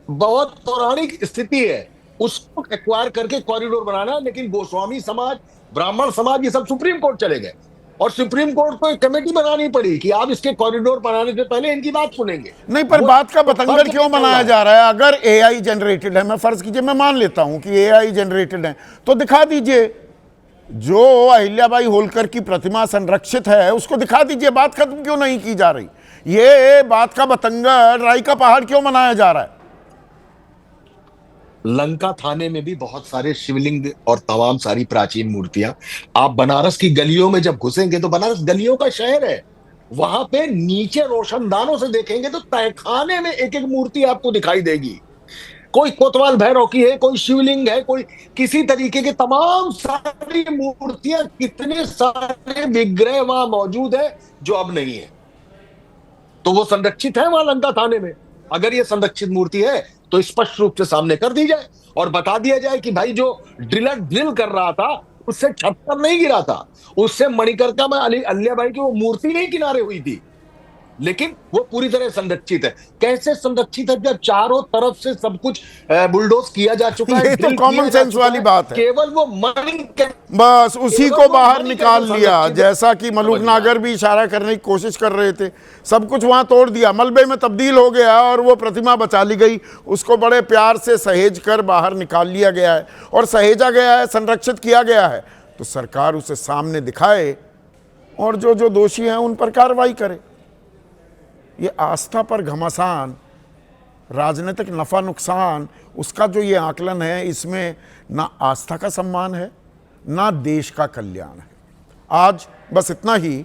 बहुत पौराणिक स्थिति है, उसको एक्वायर करके कॉरिडोर बनाना है। लेकिन गोस्वामी समाज, ब्राह्मण समाज, ये सब सुप्रीम कोर्ट चले गए, और सुप्रीम कोर्ट को एक कमेटी बनानी पड़ी कि आप इसके कॉरिडोर बनाने से पहले इनकी बात सुनेंगे। नहीं, पर बात का बतंगड़ क्यों बनाया जा रहा है? अगर एआई जनरेटेड है, मैं फर्ज कीजिए, मैं मान लेता हूं कि एआई जनरेटेड है, तो दिखा दीजिए जो अहिल्याबाई होलकर की प्रतिमा संरक्षित है उसको दिखा दीजिए। बात खत्म क्यों नहीं की जा रही? ये बात का बतंगड़, राई का पहाड़ क्यों मनाया जा रहा है? लंका थाने में भी बहुत सारे शिवलिंग और तमाम सारी प्राचीन मूर्तियां, आप बनारस की गलियों में जब घुसेंगे तो बनारस गलियों का शहर है, वहां पे नीचे रोशनदानों से देखेंगे तो तहखाने में एक एक मूर्ति आपको दिखाई देगी। कोई कोतवाल भैरव की है, कोई शिवलिंग है, कोई किसी तरीके के तमाम सारी मूर्तियां, कितने सारे विग्रह वहां मौजूद है जो अब नहीं है। तो वो संरक्षित है वहां लंका थाने में। अगर ये संरक्षित मूर्ति है तो स्पष्ट रूप से सामने कर दी जाए और बता दिया जाए कि भाई जो ड्रिलर ड्रिल कर रहा था उससे छत पर नहीं गिरा था, उससे मणिकर्णिका में अहिल्याबाई की वो मूर्ति नहीं किनारे हुई थी, लेकिन वो पूरी तरह संरक्षित है। कैसे संरक्षित है जब चारों तरफ से सब कुछ बुलडोज किया जा चुका है? ये तो कॉमन सेंस वाली बात है। केवल वो मणि बस उसी को बाहर निकाल लिया, जैसा कि मलूक नागर भी इशारा करने की कोशिश कर रहे थे। सब कुछ वहां तोड़ दिया, मलबे में तब्दील हो गया और वो प्रतिमा बचा ली गई। उसको बड़े प्यार से सहेज कर बाहर निकाल लिया गया है और सहेजा गया है, संरक्षित किया गया है। तो सरकार उसे सामने दिखाए और जो जो दोषी हैं उन पर कार्रवाई करे। ये आस्था पर घमासान, राजनीतिक नफा नुकसान, उसका जो ये आकलन है, इसमें ना आस्था का सम्मान है ना देश का कल्याण है। आज बस इतना ही।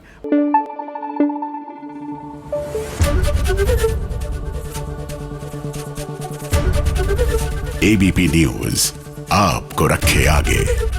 एबीपी न्यूज आपको रखे आगे।